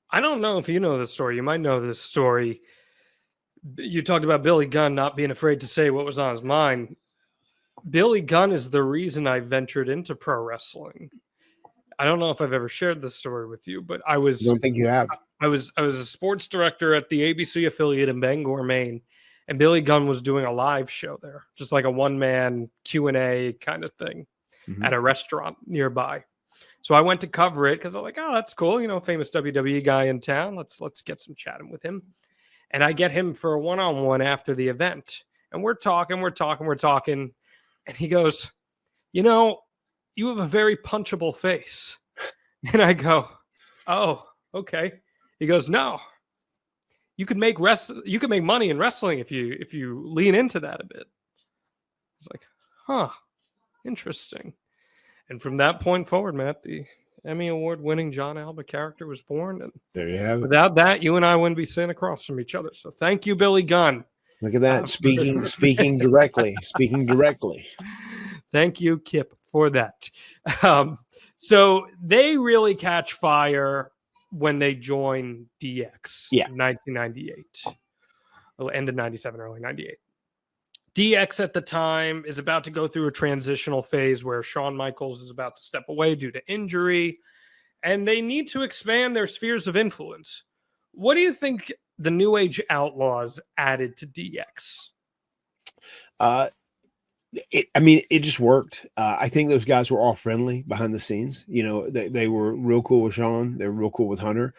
I don't know if you know this story. You might know this story. You talked about Billy Gunn not being afraid to say what was on his mind. Billy Gunn is the reason I ventured into pro wrestling. I don't know if I've ever shared this story with you, but I don't think you have. I was a sports director at the ABC affiliate in Bangor, Maine. And Billy Gunn was doing a live show there, just like a one-man Q&A kind of thing at a restaurant nearby. So I went to cover it because I'm like, oh, that's cool. Famous WWE guy in town. Let's get some chatting with him. And I get him for a one-on-one after the event. And we're talking. And he goes, you have a very punchable face. And I go, oh, okay. He goes, no. You could make money in wrestling if you lean into that a bit. It's like, huh, interesting. And from that point forward, Matt, the Emmy Award-winning John Alba character was born. And there you have it. Without that, you and I wouldn't be sitting across from each other. So thank you, Billy Gunn. Look at that. Speaking directly. Speaking directly. Thank you, Kip, for that. So they really catch fire when they join DX in 1998. End of 97, early 98. DX at the time is about to go through a transitional phase where Shawn Michaels is about to step away due to injury, and they need to expand their spheres of influence. What do you think the New Age Outlaws added to DX? It just worked. I think those guys were all friendly behind the scenes. You know, they were real cool with Shawn. They were real cool with Hunter.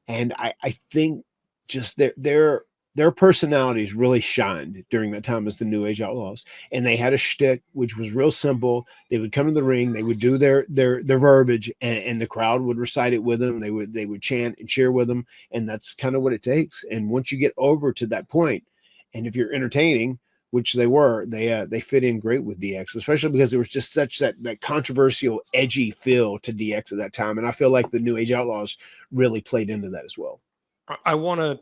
And I think just their personalities really shined during that time as the New Age Outlaws. And they had a shtick, which was real simple. They would come to the ring, they would do their verbiage, and the crowd would recite it with them. They would chant and cheer with them. And that's kind of what it takes. And once you get over to that point, and if you're entertaining, which they were, they fit in great with DX, especially because there was just such that controversial, edgy feel to DX at that time. And I feel like the New Age Outlaws really played into that as well. I want to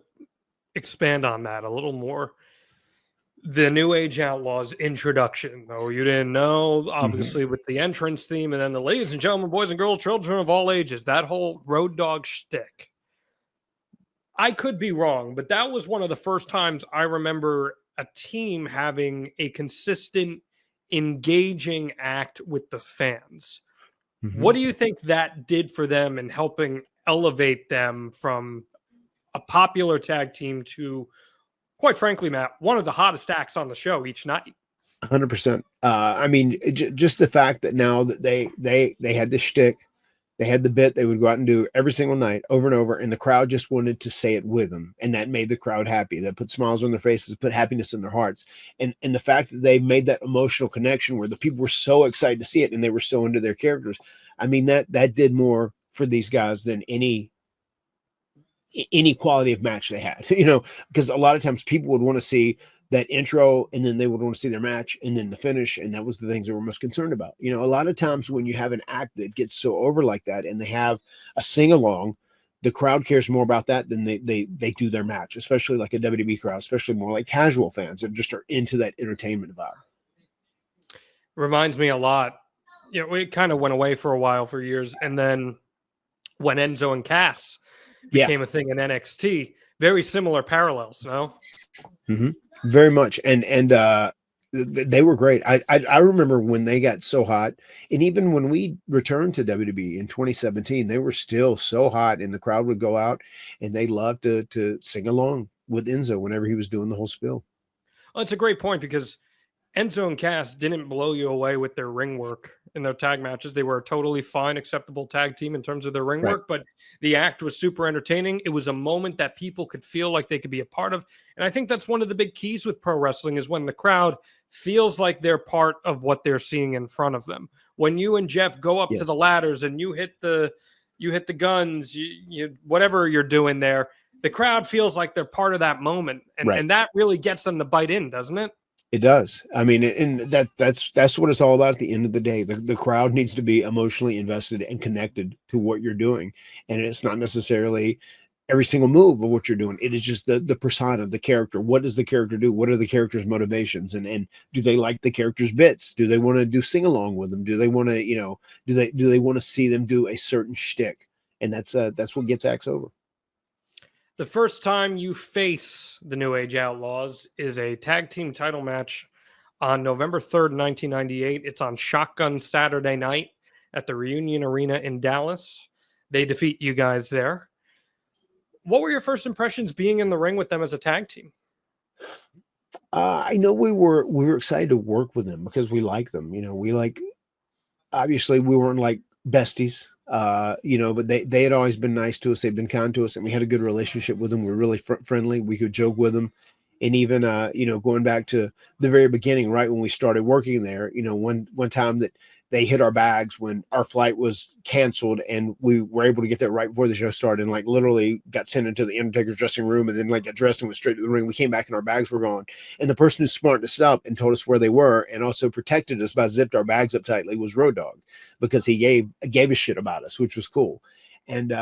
expand on that a little more. The New Age Outlaws introduction, though you didn't know, obviously with the entrance theme, and then the ladies and gentlemen, boys and girls, children of all ages, that whole Road Dogg shtick. I could be wrong, but that was one of the first times I remember a team having a consistent, engaging act with the fans. What do you think that did for them in helping elevate them from a popular tag team to, quite frankly, Matt, one of the hottest acts on the show each night? 100%. I mean, just the fact that now that they had this shtick, they had the bit they would go out and do every single night over and over, and the crowd just wanted to say it with them, and that made the crowd happy. That put smiles on their faces, put happiness in their hearts, and the fact that they made that emotional connection where the people were so excited to see it and they were so into their characters. I mean, that did more for these guys than any quality of match they had, you know, because a lot of times people would want to see that intro, and then they would want to see their match, and then the finish, and that was the things they were most concerned about. You know, a lot of times when you have an act that gets so over like that, and they have a sing-along, the crowd cares more about that than they do their match, especially like a WWE crowd, especially more like casual fans that just are into that entertainment vibe. Reminds me a lot. You know, it kind of went away for a while, for years, and then when Enzo and Cass became a thing in NXT, very similar parallels, no? Very much. And they were great. I remember when they got so hot, and even when we returned to WWE in 2017, they were still so hot, and the crowd would go out and they loved to sing along with Enzo whenever he was doing the whole spiel. Well, it's a great point, because Enzo and Cass didn't blow you away with their ring work in their tag matches. They were a totally fine, acceptable tag team in terms of their ring work, but the act was super entertaining. It was a moment that people could feel like they could be a part of. And I think that's one of the big keys with pro wrestling, is when the crowd feels like they're part of what they're seeing in front of them. When you and Jeff go up to the ladders and you hit the guns, you whatever you're doing there, the crowd feels like they're part of that moment. And that really gets them to bite in, doesn't it? It does. I mean, and that's what it's all about at the end of the day. The crowd needs to be emotionally invested and connected to what you're doing. And it's not necessarily every single move of what you're doing. It is just the persona, the character. What does the character do? What are the character's motivations? And do they like the character's bits? Do they want to do sing along with them? Do they want to, do they want to see them do a certain shtick? And that's what gets acts over. The first time you face the New Age Outlaws is a tag team title match on November 3rd, 1998. It's on Shotgun Saturday night at the Reunion Arena in Dallas. They defeat you guys there. What were your first impressions being in the ring with them as a tag team? I know we were excited to work with them because we like them. Obviously we weren't like besties. But they had always been nice to us. They'd been kind to us, and we had a good relationship with them. We were really friendly. We could joke with them. And even, going back to the very beginning, right when we started working there, one time that they hit our bags when our flight was canceled, and we were able to get there right before the show started, and like literally got sent into the Undertaker's dressing room, and then like got dressed and went straight to the ring. We came back and our bags were gone. And the person who smartened us up and told us where they were and also protected us by zipped our bags up tightly was Road Dogg, because he gave a shit about us, which was cool. And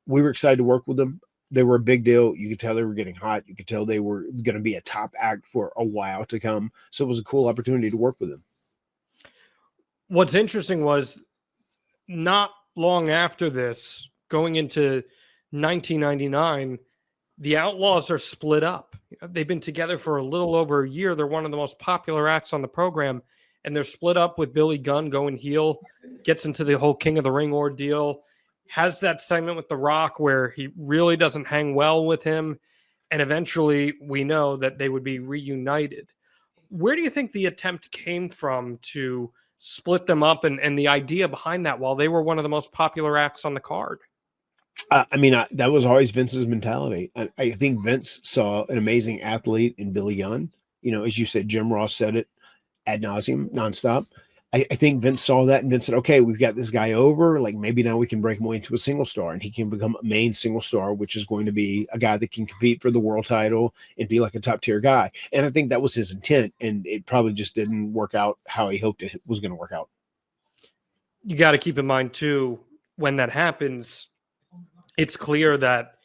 we were excited to work with them. They were a big deal. You could tell they were getting hot. You could tell they were going to be a top act for a while to come. So it was a cool opportunity to work with them. What's interesting was not long after this, going into 1999, the Outlaws are split up. They've been together for a little over a year. They're one of the most popular acts on the program, and they're split up with Billy Gunn going heel, gets into the whole King of the Ring ordeal, has that segment with The Rock where he really doesn't hang well with him, and eventually we know that they would be reunited. Where do you think the attempt came from to split them up and the idea behind that while they were one of the most popular acts on the card? That was always Vince's mentality. I think Vince saw an amazing athlete in Billy Gunn. As you said, Jim Ross said it ad nauseum, nonstop. I think Vince saw that and Vince said, okay, we've got this guy over. Like maybe now we can break him into a single star and he can become a main single star, which is going to be a guy that can compete for the world title and be like a top tier guy. And I think that was his intent. And it probably just didn't work out how he hoped it was going to work out. You got to keep in mind too, when that happens, it's clear that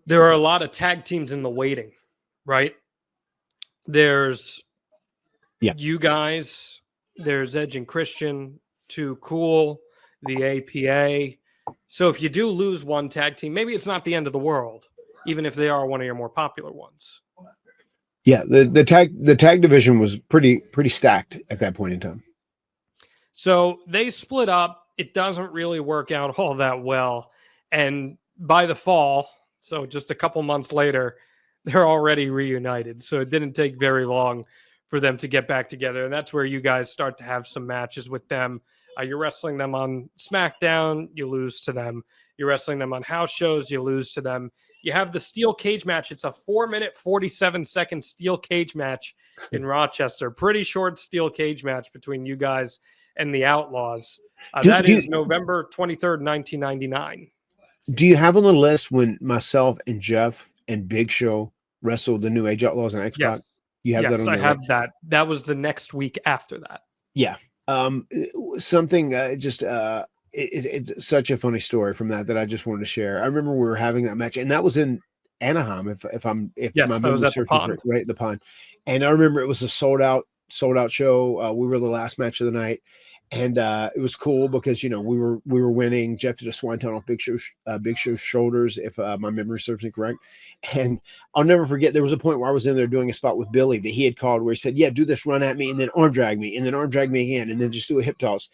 there are a lot of tag teams in the waiting, right? There's you guys, there's Edge and Christian, Too Cool, the APA. So if you do lose one tag team, maybe it's not the end of the world, even if they are one of your more popular ones. Yeah, the tag division was pretty stacked at that point in time. So they split up. It doesn't really work out all that well. And by the fall, so just a couple months later, they're already reunited. So it didn't take very long for them to get back together. And that's where you guys start to have some matches with them. You're wrestling them on SmackDown, you lose to them. You're wrestling them on house shows, you lose to them. You have the steel cage match. It's a 4-minute, 47-second steel cage match in Rochester. Pretty short steel cage match between you guys and the Outlaws. That is November 23rd, 1999. Do you have on the list when myself and Jeff and Big Show wrestled the new Age Outlaws and X-Pac? Yes. You have that on I have that. That was the next week after that. Yeah. It's such a funny story from that I just wanted to share. I remember we were having that match, and that was in Anaheim, if my memory serves me correct, right? The Pond. And I remember it was a sold out show. We were the last match of the night. And it was cool because we were winning. Jeff did a swanton off Big Show's shoulders, if my memory serves me correct. And I'll never forget, there was a point where I was in there doing a spot with Billy that he had called where he said, "Yeah, do this run at me, and then arm drag me, and then arm drag me again, and then just do a hip toss."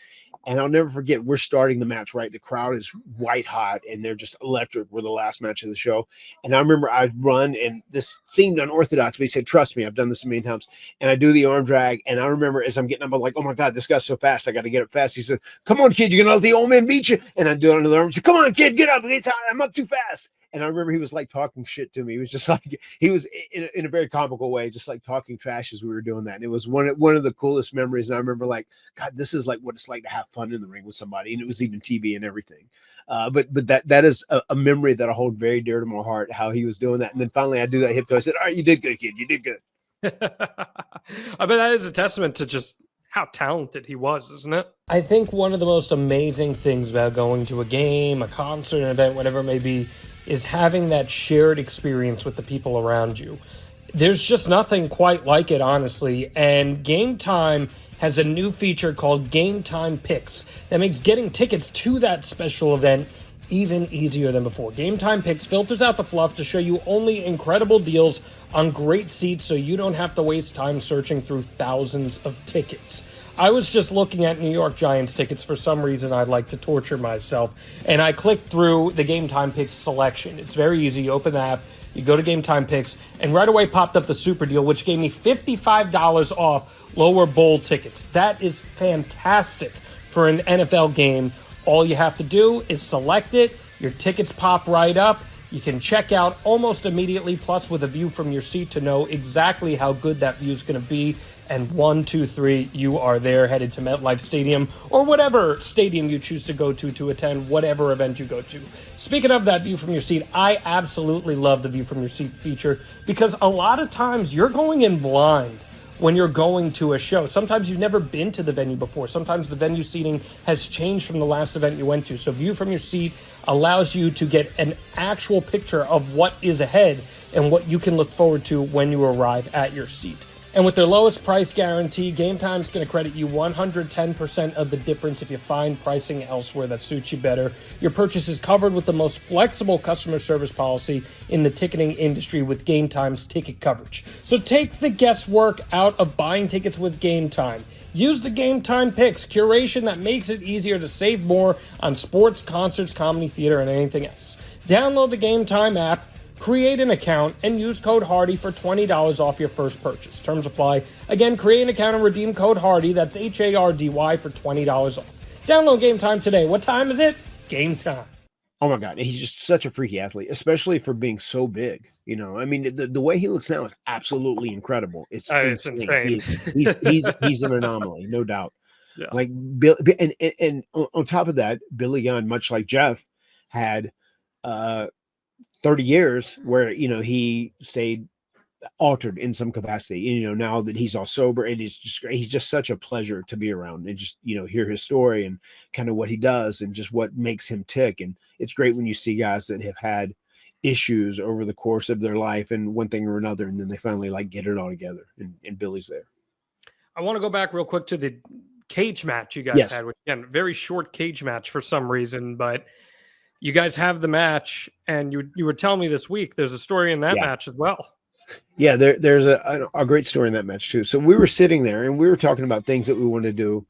And I'll never forget, we're starting the match, right? The crowd is white hot and they're just electric. We're the last match of the show. And I remember I'd run, and this seemed unorthodox, but he said, "Trust me, I've done this a million times." And I do the arm drag. And I remember as I'm getting up, I'm like, "Oh my God, this guy's so fast. I got to get up fast." He said, "Come on, kid, you're going to let the old man beat you." And I do it another arm. He said, "Come on, kid, get up. I'm up too fast." And I remember he was like talking shit to me. He was just like, he was in a very comical way, just like talking trash as we were doing that. And it was one of the coolest memories. And I remember like, God, this is like what it's like to have fun in the ring with somebody. And it was even TV and everything. But that is a memory that I hold very dear to my heart, how he was doing that. And then finally I do that hip toe. I said, "All right, you did good, kid. You did good." I mean, that is a testament to just how talented he was, isn't it? I think one of the most amazing things about going to a game, a concert, an event, whatever it may be, is having that shared experience with the people around you. There's just nothing quite like it, honestly. And Game Time has a new feature called Game Time Picks that makes getting tickets to that special event even easier than before. Game Time Picks filters out the fluff to show you only incredible deals on great seats so you don't have to waste time searching through thousands of tickets. I was just looking at New York Giants tickets. For some reason, I'd like to torture myself. And I clicked through the Game Time Picks selection. It's very easy. You open the app, you go to Game Time Picks, and right away popped up the super deal, which gave me $55 off lower bowl tickets. That is fantastic for an NFL game. All you have to do is select it. Your tickets pop right up. You can check out almost immediately, plus with a view from your seat to know exactly how good that view is going to be. And 1, 2, 3, you are there, headed to MetLife Stadium or whatever stadium you choose to go to attend whatever event you go to. Speaking of that view from your seat, I absolutely love the view from your seat feature because a lot of times you're going in blind when you're going to a show. Sometimes you've never been to the venue before. Sometimes the venue seating has changed from the last event you went to. So view from your seat allows you to get an actual picture of what is ahead and what you can look forward to when you arrive at your seat. And with their lowest price guarantee, Game Time is going to credit you 110% of the difference if you find pricing elsewhere that suits you better. Your purchase is covered with the most flexible customer service policy in the ticketing industry with Game Time's ticket coverage. So take the guesswork out of buying tickets with Game Time. Use the Game Time picks, curation that makes it easier to save more on sports, concerts, comedy, theater, and anything else. Download the Game Time app, create an account, and use code HARDY for $20 off your first purchase. Terms apply. Again, create an account and redeem code HARDY, that's HARDY, for $20 off. Download Game Time today. What time is it? Game time. Oh my God. He's just such a freaky athlete, especially for being so big. You know, I mean, the way he looks now is absolutely incredible. It's insane. He's an anomaly, no doubt. Yeah. Like Bill, and on top of that, Billy Gunn, much like Jeff, had 30 years where, you know, he stayed altered in some capacity. And, you know, now that he's all sober, and he's just such a pleasure to be around and just, you know, hear his story and kind of what he does and just what makes him tick. And it's great when you see guys that have had issues over the course of their life and one thing or another, and then they finally like get it all together, and Billy's there. I want to go back real quick to the cage match you guys had, which again, very short cage match for some reason, but you guys have the match, and you were telling me this week there's a story in that match as well. Yeah, there's a great story in that match too. So we were sitting there and we were talking about things that we wanted to do,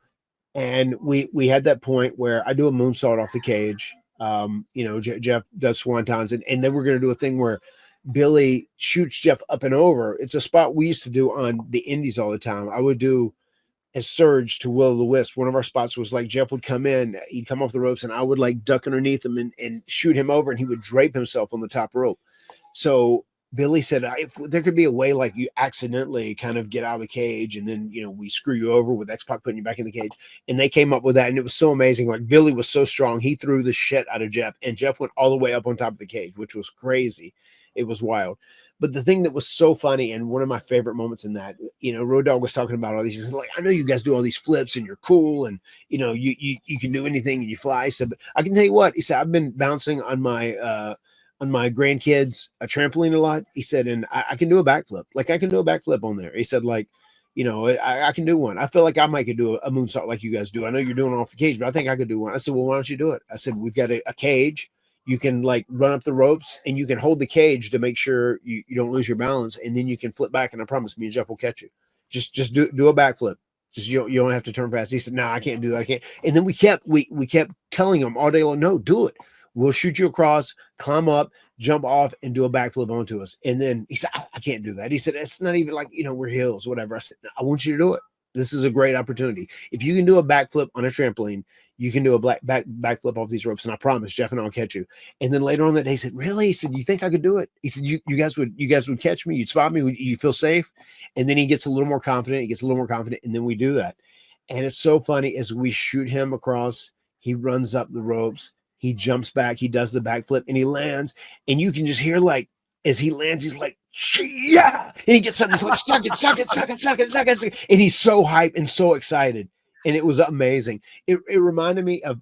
and we had that point where I do a moonsault off the cage. You know, Jeff does swantons, and then we're going to do a thing where Billy shoots Jeff up and over. It's a spot we used to do on the indies all the time. I would do a surge to Will o' the Wisp. One of our spots was like Jeff would come in, he'd come off the ropes, and I would like duck underneath him and shoot him over, and he would drape himself on the top rope. So Billy said, if there could be a way like you accidentally kind of get out of the cage, and then, you know, we screw you over with X-Pac putting you back in the cage. And they came up with that, and it was so amazing. Like, Billy was so strong, he threw the shit out of Jeff, and Jeff went all the way up on top of the cage, which was crazy. It was wild. But the thing that was so funny, and one of my favorite moments in that, you know, Road Dogg was talking about all these. He's like, I know you guys do all these flips and you're cool, and, you know, you can do anything and you fly. He said, but I can tell you what, he said, I've been bouncing on my grandkids' a trampoline a lot. He said, and I can do a backflip. Like, I can do a backflip on there. He said, like, you know, I can do one. I feel like I might could do a moonsault like you guys do. I know you're doing it off the cage, but I think I could do one. I said, well, why don't you do it? I said, we've got a cage. You can like run up the ropes, and you can hold the cage to make sure you don't lose your balance, and then you can flip back, and I promise me and Jeff will catch you. Just do a backflip. Just you don't have to turn fast. He said, no, I can't do that. I can't. And then we kept telling him all day long, no, do it. We'll shoot you across, climb up, jump off, and do a backflip onto us. And then he said, I can't do that. He said, it's not even like, you know, we're hills, whatever. I said, no, I want you to do it. This is a great opportunity. If you can do a backflip on a trampoline, you can do a backflip off these ropes, and I promise Jeff and I'll catch you. And then later on that day, he said, really? He said, you think I could do it? He said, you guys would catch me, you'd spot me, you feel safe? And then he gets a little more confident, and then we do that. And it's so funny, as we shoot him across, he runs up the ropes, he jumps back, he does the backflip, and he lands, and you can just hear, like, as he lands, he's like, yeah, and he gets something, he's like, suck it, and he's so hyped and so excited, and it was amazing. It reminded me of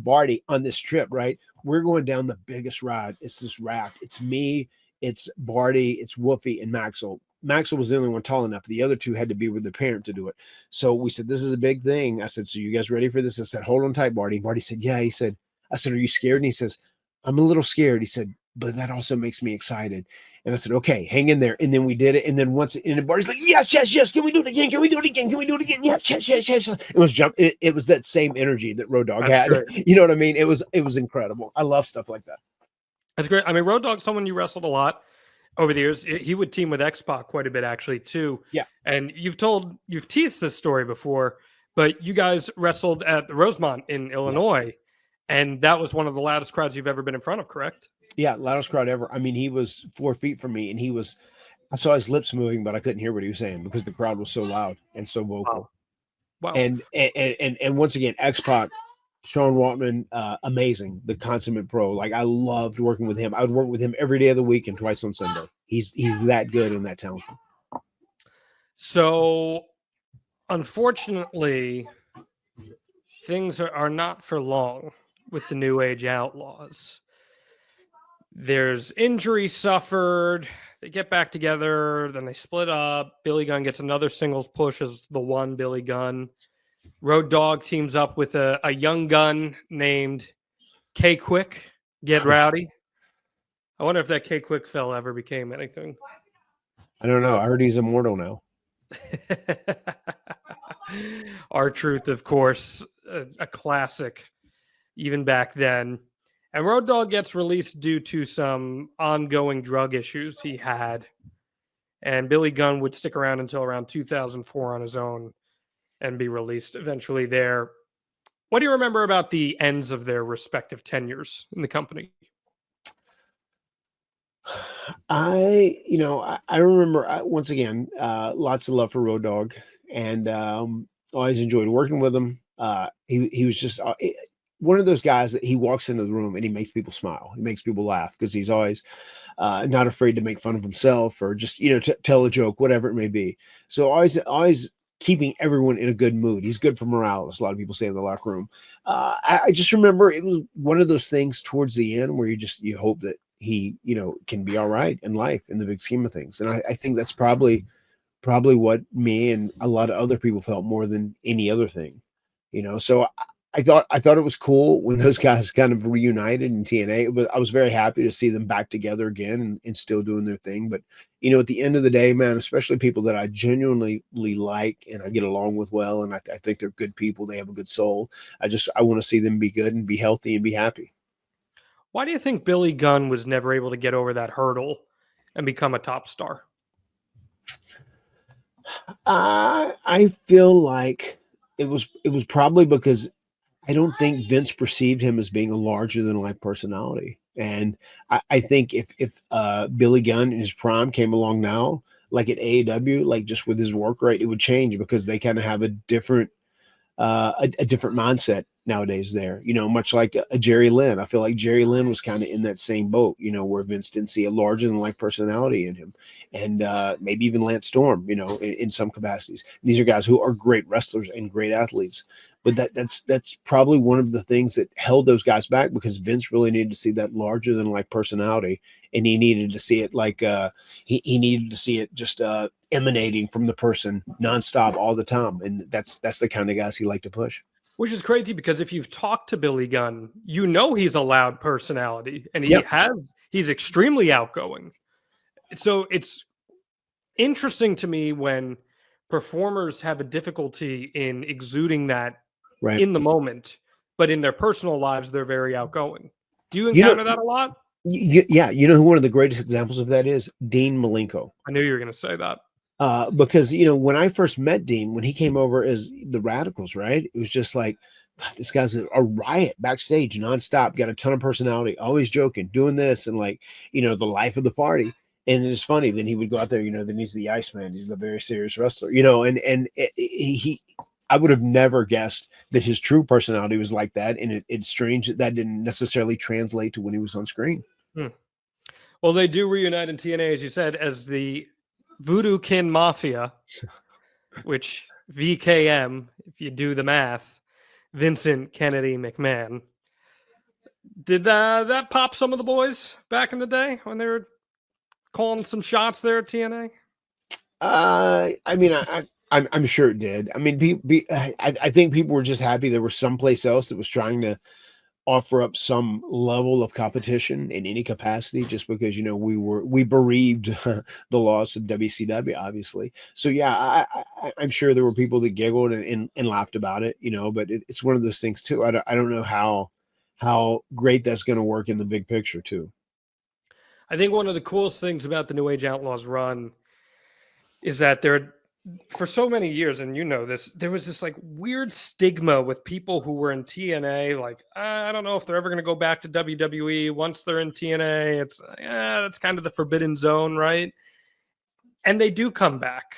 Barty on this trip, right? We're going down the biggest ride. It's this raft. It's me, it's Barty, it's Woofy, and Maxwell. Maxwell was the only one tall enough. The other two had to be with their parent to do it. So we said, this is a big thing. I said, so you guys ready for this? I said, hold on tight, Barty. Barty said, yeah. I said, are you scared? And he says, I'm a little scared. He said, but that also makes me excited. And I said, okay, hang in there. And then we did it. And then and Barty's like, yes. Can we do it again? Yes. It was that same energy that Road Dogg had. Great. You know what I mean? It was incredible. I love stuff like that. That's great. I mean, Road Dogg's someone you wrestled a lot over the years. He would team with X-Pac quite a bit, actually, too. Yeah. And you've teased this story before, but you guys wrestled at the Rosemont in Illinois. Yeah. And that was one of the loudest crowds you've ever been in front of, correct? Yeah, loudest crowd ever. I mean, he was 4 feet from me, and I saw his lips moving, but I couldn't hear what he was saying because the crowd was so loud and so vocal. Wow. And once again, X-Pac, Sean Waltman, amazing, the consummate pro. Like, I loved working with him. I would work with him every day of the week and twice on Sunday. He's that good and that talented. So, unfortunately, things are not for long with the New Age Outlaws. There's injury suffered. They get back together, then they split up. Billy Gunn gets another singles push as the one Billy Gunn. Road Dogg teams up with a young gun named K Quick. Get Rowdy. I wonder if that K Quick fella ever became anything. I don't know. I heard he's immortal now. R-Truth, of course, a classic even back then. And Road Dogg gets released due to some ongoing drug issues he had. And Billy Gunn would stick around until around 2004 on his own and be released eventually there. What do you remember about the ends of their respective tenures in the company? I remember once again, lots of love for Road Dogg, and always enjoyed working with him. He was just one of those guys that he walks into the room and he makes people smile. He makes people laugh because he's always not afraid to make fun of himself or just tell a joke, whatever it may be. So always keeping everyone in a good mood. He's good for morale, as a lot of people say in the locker room. I just remember it was one of those things towards the end where you hope that he, can be all right in life in the big scheme of things. And I think that's probably what me and a lot of other people felt more than any other thing, So I thought it was cool when those guys kind of reunited in TNA, but I was very happy to see them back together again and still doing their thing. But, at the end of the day, man, especially people that I genuinely like and I get along with well, and I think they're good people. They have a good soul. I want to see them be good and be healthy and be happy. Why do you think Billy Gunn was never able to get over that hurdle and become a top star? I feel like it was probably because I don't think Vince perceived him as being a larger than life personality. And I think if Billy Gunn in his prime came along now, like at AEW, like just with his work rate, it would change because they kind of have a different different mindset nowadays there, much like a Jerry Lynn. I feel like Jerry Lynn was kind of in that same boat, where Vince didn't see a larger than life personality in him. And maybe even Lance Storm, in some capacities. These are guys who are great wrestlers and great athletes. But that's probably one of the things that held those guys back, because Vince really needed to see that larger than life personality, and he needed to see it like he needed to see it just emanating from the person nonstop all the time, and that's the kind of guys he liked to push. Which is crazy because if you've talked to Billy Gunn, he's a loud personality, and he's extremely outgoing. So it's interesting to me when performers have a difficulty in exuding that in the moment, but in their personal lives, they're very outgoing. Do you encounter that a lot? Yeah. Who one of the greatest examples of that is? Dean Malenko. I knew you were going to say that. Because, when I first met Dean, when he came over as the Radicals, right? It was just like, God, this guy's a riot backstage, nonstop, got a ton of personality, always joking, doing this, and the life of the party. And it's funny. Then he would go out there, then he's the Iceman. He's the very serious wrestler, I would have never guessed that his true personality was like that. And it's strange that didn't necessarily translate to when he was on screen. Well, they do reunite in TNA, as you said, as the Voodoo Kin Mafia, which VKM, if you do the math, Vincent Kennedy McMahon. Did that pop some of the boys back in the day when they were calling some shots there at TNA? I'm sure it did. I mean, I think people were just happy there was someplace else that was trying to offer up some level of competition in any capacity, just because we bereaved the loss of WCW, obviously. So yeah, I'm sure there were people that giggled and laughed about it, but it's one of those things too. I don't know how great that's going to work in the big picture too. I think one of the coolest things about the New Age Outlaws run is that for so many years, and this, there was this like weird stigma with people who were in TNA. Like, I don't know if they're ever going to go back to WWE once they're in TNA. It's that's kind of the forbidden zone, right? And they do come back.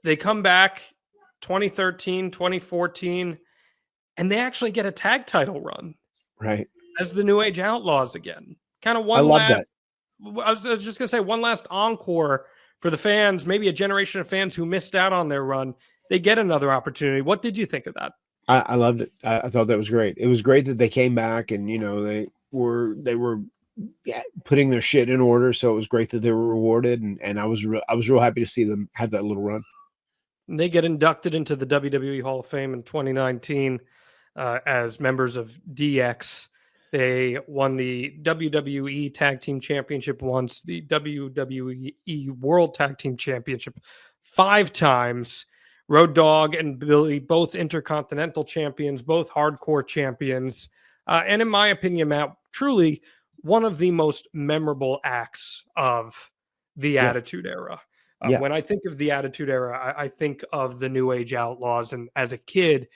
They come back 2013, 2014, and they actually get a tag title run, right, as the New Age Outlaws again. Kind of I love that. I was just going to say one last encore for the fans, maybe a generation of fans who missed out on their run, they get another opportunity. What did you think of that? I loved it. I thought that was great. It was great that they came back and, they were putting their shit in order. So it was great that they were rewarded. And I was real happy to see them have that little run. They get inducted into the WWE Hall of Fame in 2019 as members of DX. They won the WWE Tag Team Championship once, the WWE World Tag Team Championship 5 times. Road Dogg and Billy, both Intercontinental champions, both hardcore champions. And in my opinion, Matt, truly one of the most memorable acts of the Attitude Era. When I think of the Attitude Era, I think of the New Age Outlaws. And as a kid,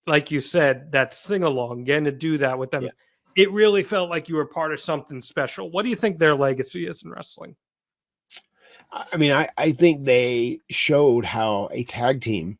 like you said, that sing-along, getting to do that with them, it really felt like you were part of something special. What do you think their legacy is in wrestling? I mean, I think they showed how a tag team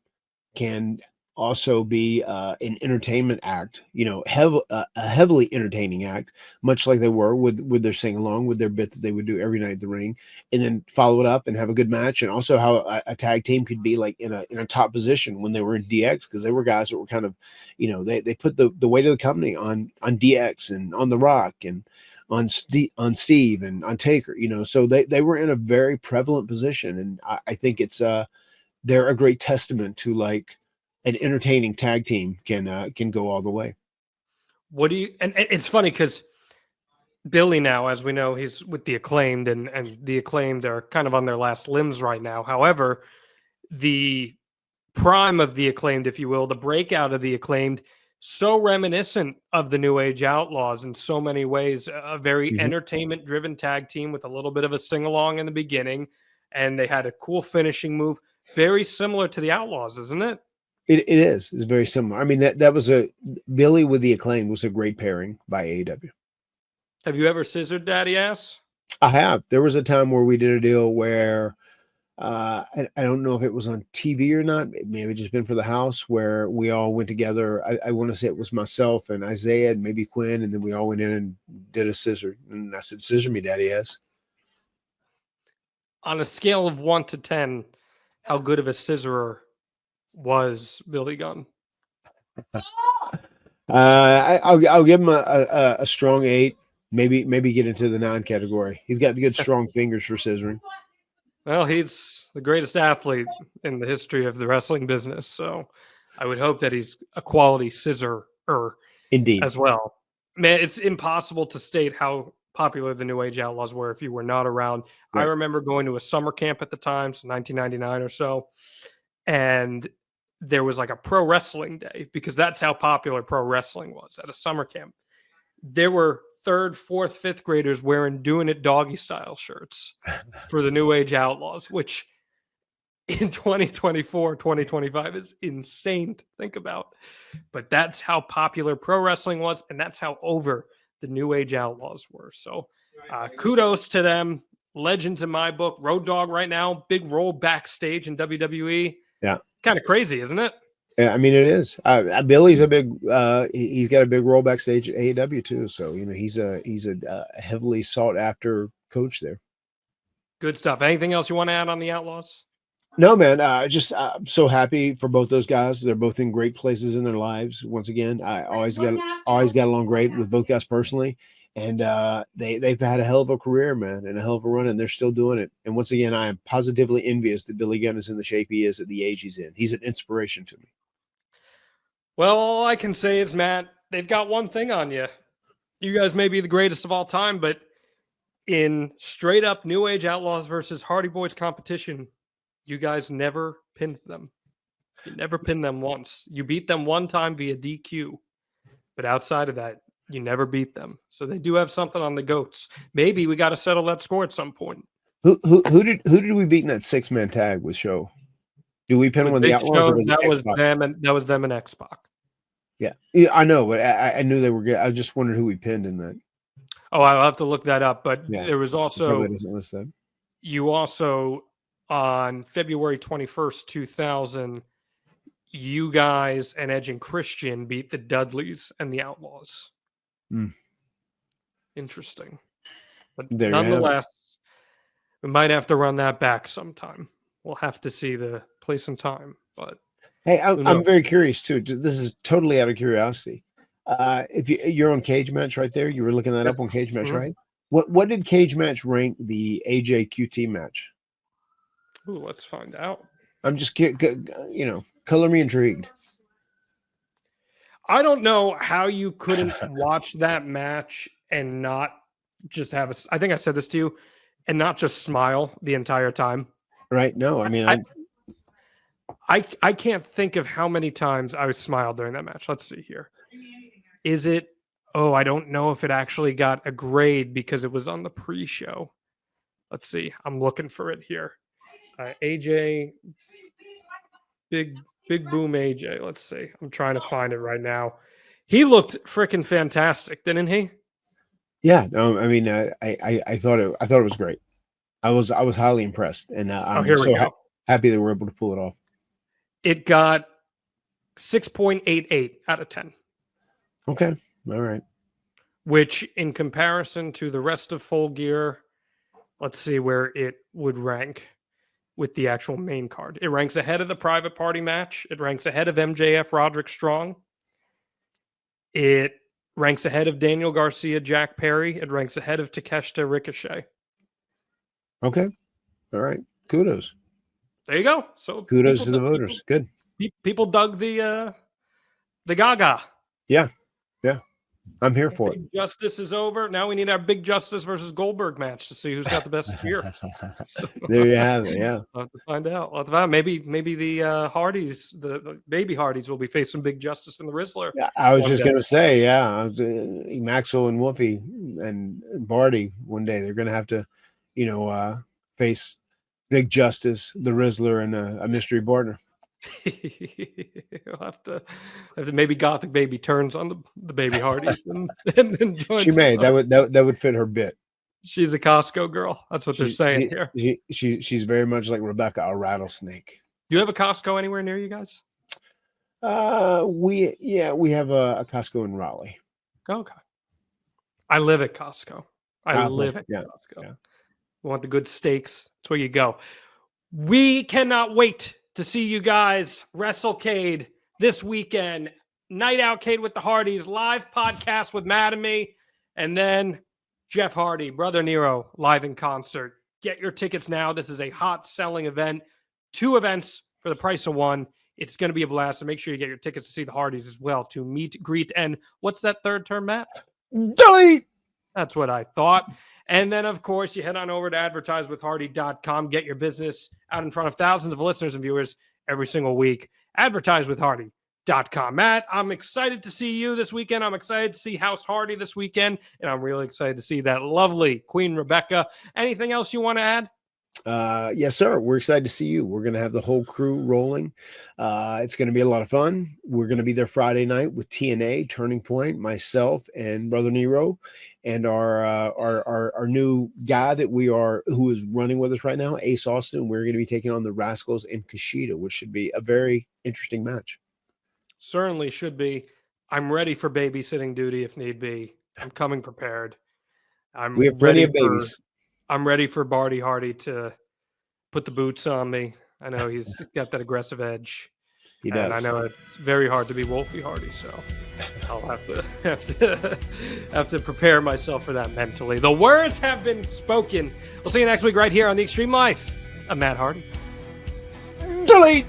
can also be an entertainment act, a heavily entertaining act, much like they were with their sing along, with their bit that they would do every night at the ring, and then follow it up and have a good match. And also how a tag team could be like in a top position when they were in DX, because they were guys that were kind of, they put the weight of the company on DX and on The Rock and on Steve and on Taker, so they were in a very prevalent position. And I think it's they're a great testament to like an entertaining tag team can go all the way. What do you, and it's funny because Billy now, as we know, he's with the Acclaimed, and the Acclaimed are kind of on their last limbs right now. However, the prime of the Acclaimed, if you will, the breakout of the Acclaimed, so reminiscent of the New Age Outlaws in so many ways. A very entertainment-driven tag team with a little bit of a sing-along in the beginning, and they had a cool finishing move. Very similar to the Outlaws, isn't it? It is. It's very similar. I mean, that was Billy with the Acclaimed was a great pairing by AEW. Have you ever scissored Daddy Ass? I have. There was a time where we did a deal where I don't know if it was on TV or not. It may have just been for the house, where we all went together. I want to say it was myself and Isaiah and maybe Quinn, and then we all went in and did a scissor. And I said, "Scissor me, Daddy Ass." On a scale of 1 to 10, how good of a scissorer was Billy Gunn? I'll give him a strong 8. Maybe get into the 9 category. He's got good strong fingers for scissoring. Well, he's the greatest athlete in the history of the wrestling business, so I would hope that he's a quality scissorer Indeed as well. Man, it's impossible to state how popular the New Age Outlaws were if you were not around. Right. I remember going to a summer camp at the time, so 1999 or so, and there was like a pro wrestling day, because that's how popular pro wrestling was at a summer camp. There were 3rd, 4th, 5th graders wearing Doing It Doggy style shirts for the New Age Outlaws, which in 2024, 2025 is insane to think about. But that's how popular pro wrestling was, and that's how over the New Age Outlaws were. So kudos to them. Legends in my book. Road Dogg right now, big role backstage in WWE. Yeah. Kind of crazy, isn't it? Yeah, I mean, it is. Billy's a big. He's got a big role backstage at AEW too. So he's a heavily sought after coach there. Good stuff. Anything else you want to add on the Outlaws? No, man. I'm so happy for both those guys. They're both in great places in their lives. Once again, I always got along great with both guys personally, and they've had a hell of a career, man, and a hell of a run, and they're still doing it. And once again, I am positively envious that Billy Gunn is in the shape he is at the age he's in. He's an inspiration to me. Well, all I can say is, Matt, they've got one thing on you. You guys may be the greatest of all time, but in straight up New Age Outlaws versus Hardy Boyz competition, you guys never pinned them. You never pinned them once. You beat them one time via DQ, but outside of that, you never beat them. So they do have something on the goats. Maybe we got to settle that score at some point. Who did we beat in that 6-man tag with Show? Do we pin them with the Outlaws? Or was that was them and X-Pac. Yeah, I know, but I knew they were good. I just wondered who we pinned in that. Oh, I'll have to look that up. But there was also doesn't list that. You also on February 21st, 2000, you guys and Edge and Christian beat the Dudleys and the Outlaws. Interesting, but nonetheless, We might have to run that back sometime. We'll have to see the place and time. But hey, I'm very curious too. This is totally out of curiosity. If you're on Cage Match right there, you were looking that up on Cage Match, right? What did Cage Match rank the AJ QT match? Ooh, let's find out. I'm just color me intrigued. I don't know how you couldn't watch that match and not just have I think I said this to you, and not just smile the entire time. Right? No, I mean, I can't think of how many times I smiled during that match. Let's see here. Is it? Oh, I don't know if it actually got a grade because it was on the pre-show. Let's see. I'm looking for it here. AJ, big boom AJ. Let's see. I'm trying to find it right now. He looked freaking fantastic, didn't he? Yeah. No, I mean, I thought it was great. I was highly impressed, and I'm so happy that we're able to pull it off. It got 6.88 out of 10. Okay. All right. Which, in comparison to the rest of Full Gear, let's see where it would rank with the actual main card. It ranks ahead of the Private Party match. It ranks ahead of MJF Roderick Strong. It ranks ahead of Daniel Garcia, Jack Perry. It ranks ahead of Takeshita Ricochet. Okay. All right. Kudos. There you go. So kudos to the voters. Good. People dug the Gaga. Yeah. Yeah. I'm here for it. Justice is over. Now we need our Big Justice versus Goldberg match to see who's got the best spear. So, there you have it. Yeah. I'll have to find out. Maybe the Hardys, the baby Hardys, will be facing Big Justice and the Rizzler. Yeah, I was just going to say, Maxwell and Wolfie and Barty one day, they're going to have to, face Big Justice, the Rizzler, and a mystery partner. We'll have to maybe Gothic Baby turns on the baby Hardys and joins. She may. That would fit her bit. She's a Costco girl. That's what they're saying here. She's very much like Rebecca, a rattlesnake. Do you have a Costco anywhere near you guys? We have a Costco in Raleigh. Okay. I live at Costco. I live at Costco. Yeah. We want the good steaks. That's where you go. We cannot wait to see you guys WrestleCade this weekend. Night Outcade with the Hardys, live podcast with Matt and me, and then Jeff Hardy, Brother Nero, live in concert. Get your tickets now. This is a hot selling event. 2 events for the price of 1. It's going to be a blast. So make sure you get your tickets to see the Hardys as well, to meet, greet, and what's that third term, Matt? Delete. That's what I thought. And then, of course, you head on over to advertisewithhardy.com. Get your business out in front of thousands of listeners and viewers every single week. Advertisewithhardy.com. Matt, I'm excited to see you this weekend. I'm excited to see House Hardy this weekend. And I'm really excited to see that lovely Queen Rebecca. Anything else you want to add? Yes, sir. We're excited to see you. We're going to have the whole crew rolling. It's going to be a lot of fun. We're going to be there Friday night with TNA, Turning Point, myself, and Brother Nero, and our new guy who is running with us right now, Ace Austin. We're going to be taking on the Rascals and Kushida, which should be a very interesting match. Certainly should be. I'm ready for babysitting duty if need be. I'm coming prepared. We have plenty of babies. I'm ready for Barty Hardy to put the boots on me. I know he's got that aggressive edge. He does. And I know it's very hard to be Wolfie Hardy, so I'll have to prepare myself for that mentally. The words have been spoken. We'll see you next week right here on The Extreme Life of Matt Hardy. Delete.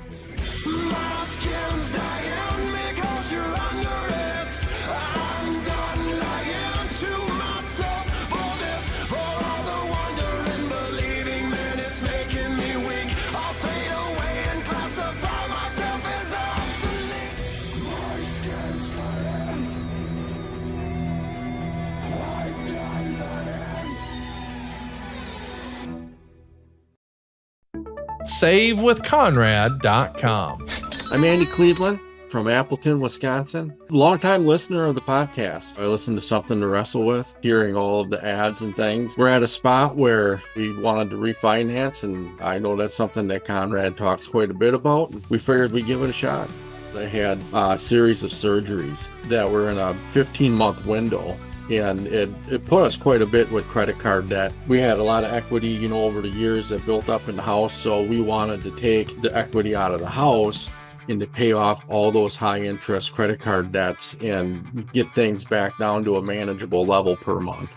SaveWithConrad.com. I'm Andy Cleveland from Appleton, Wisconsin. Longtime listener of the podcast. I listen to Something to Wrestle With, hearing all of the ads and things. We're at a spot where we wanted to refinance, and I know that's something that Conrad talks quite a bit about. We figured we'd give it a shot. I had a series of surgeries that were in a 15-month window. and it put us quite a bit with credit card debt. We had a lot of equity, over the years that built up in the house, so we wanted to take the equity out of the house and to pay off all those high interest credit card debts and get things back down to a manageable level per month.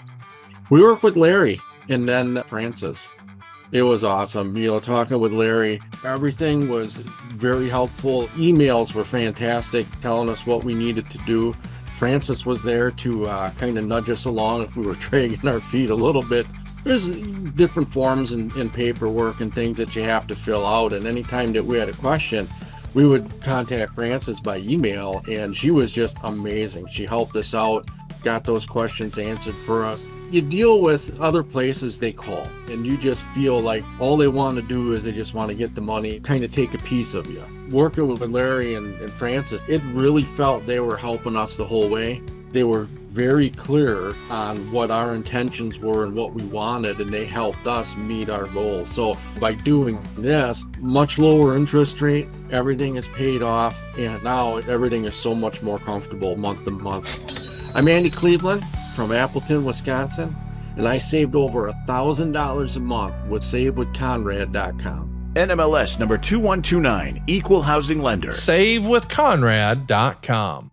We worked with Larry and then Francis. It was awesome, talking with Larry. Everything was very helpful. Emails were fantastic, telling us what we needed to do. Francis was there to kind of nudge us along if we were dragging our feet a little bit. There's different forms and paperwork and things that you have to fill out. And anytime that we had a question, we would contact Francis by email, and she was just amazing. She helped us out, got those questions answered for us. You deal with other places they call, and you just feel like all they want to do is they just want to get the money, kind of take a piece of you. Working with Larry and Francis, it really felt they were helping us the whole way. They were very clear on what our intentions were and what we wanted, and they helped us meet our goals. So by doing this, much lower interest rate, everything is paid off, and now everything is so much more comfortable month to month. I'm Andy Cleveland from Appleton, Wisconsin, and I saved over $1,000 a month with SaveWithConrad.com. NMLS number 2129, Equal Housing Lender. SaveWithConrad.com.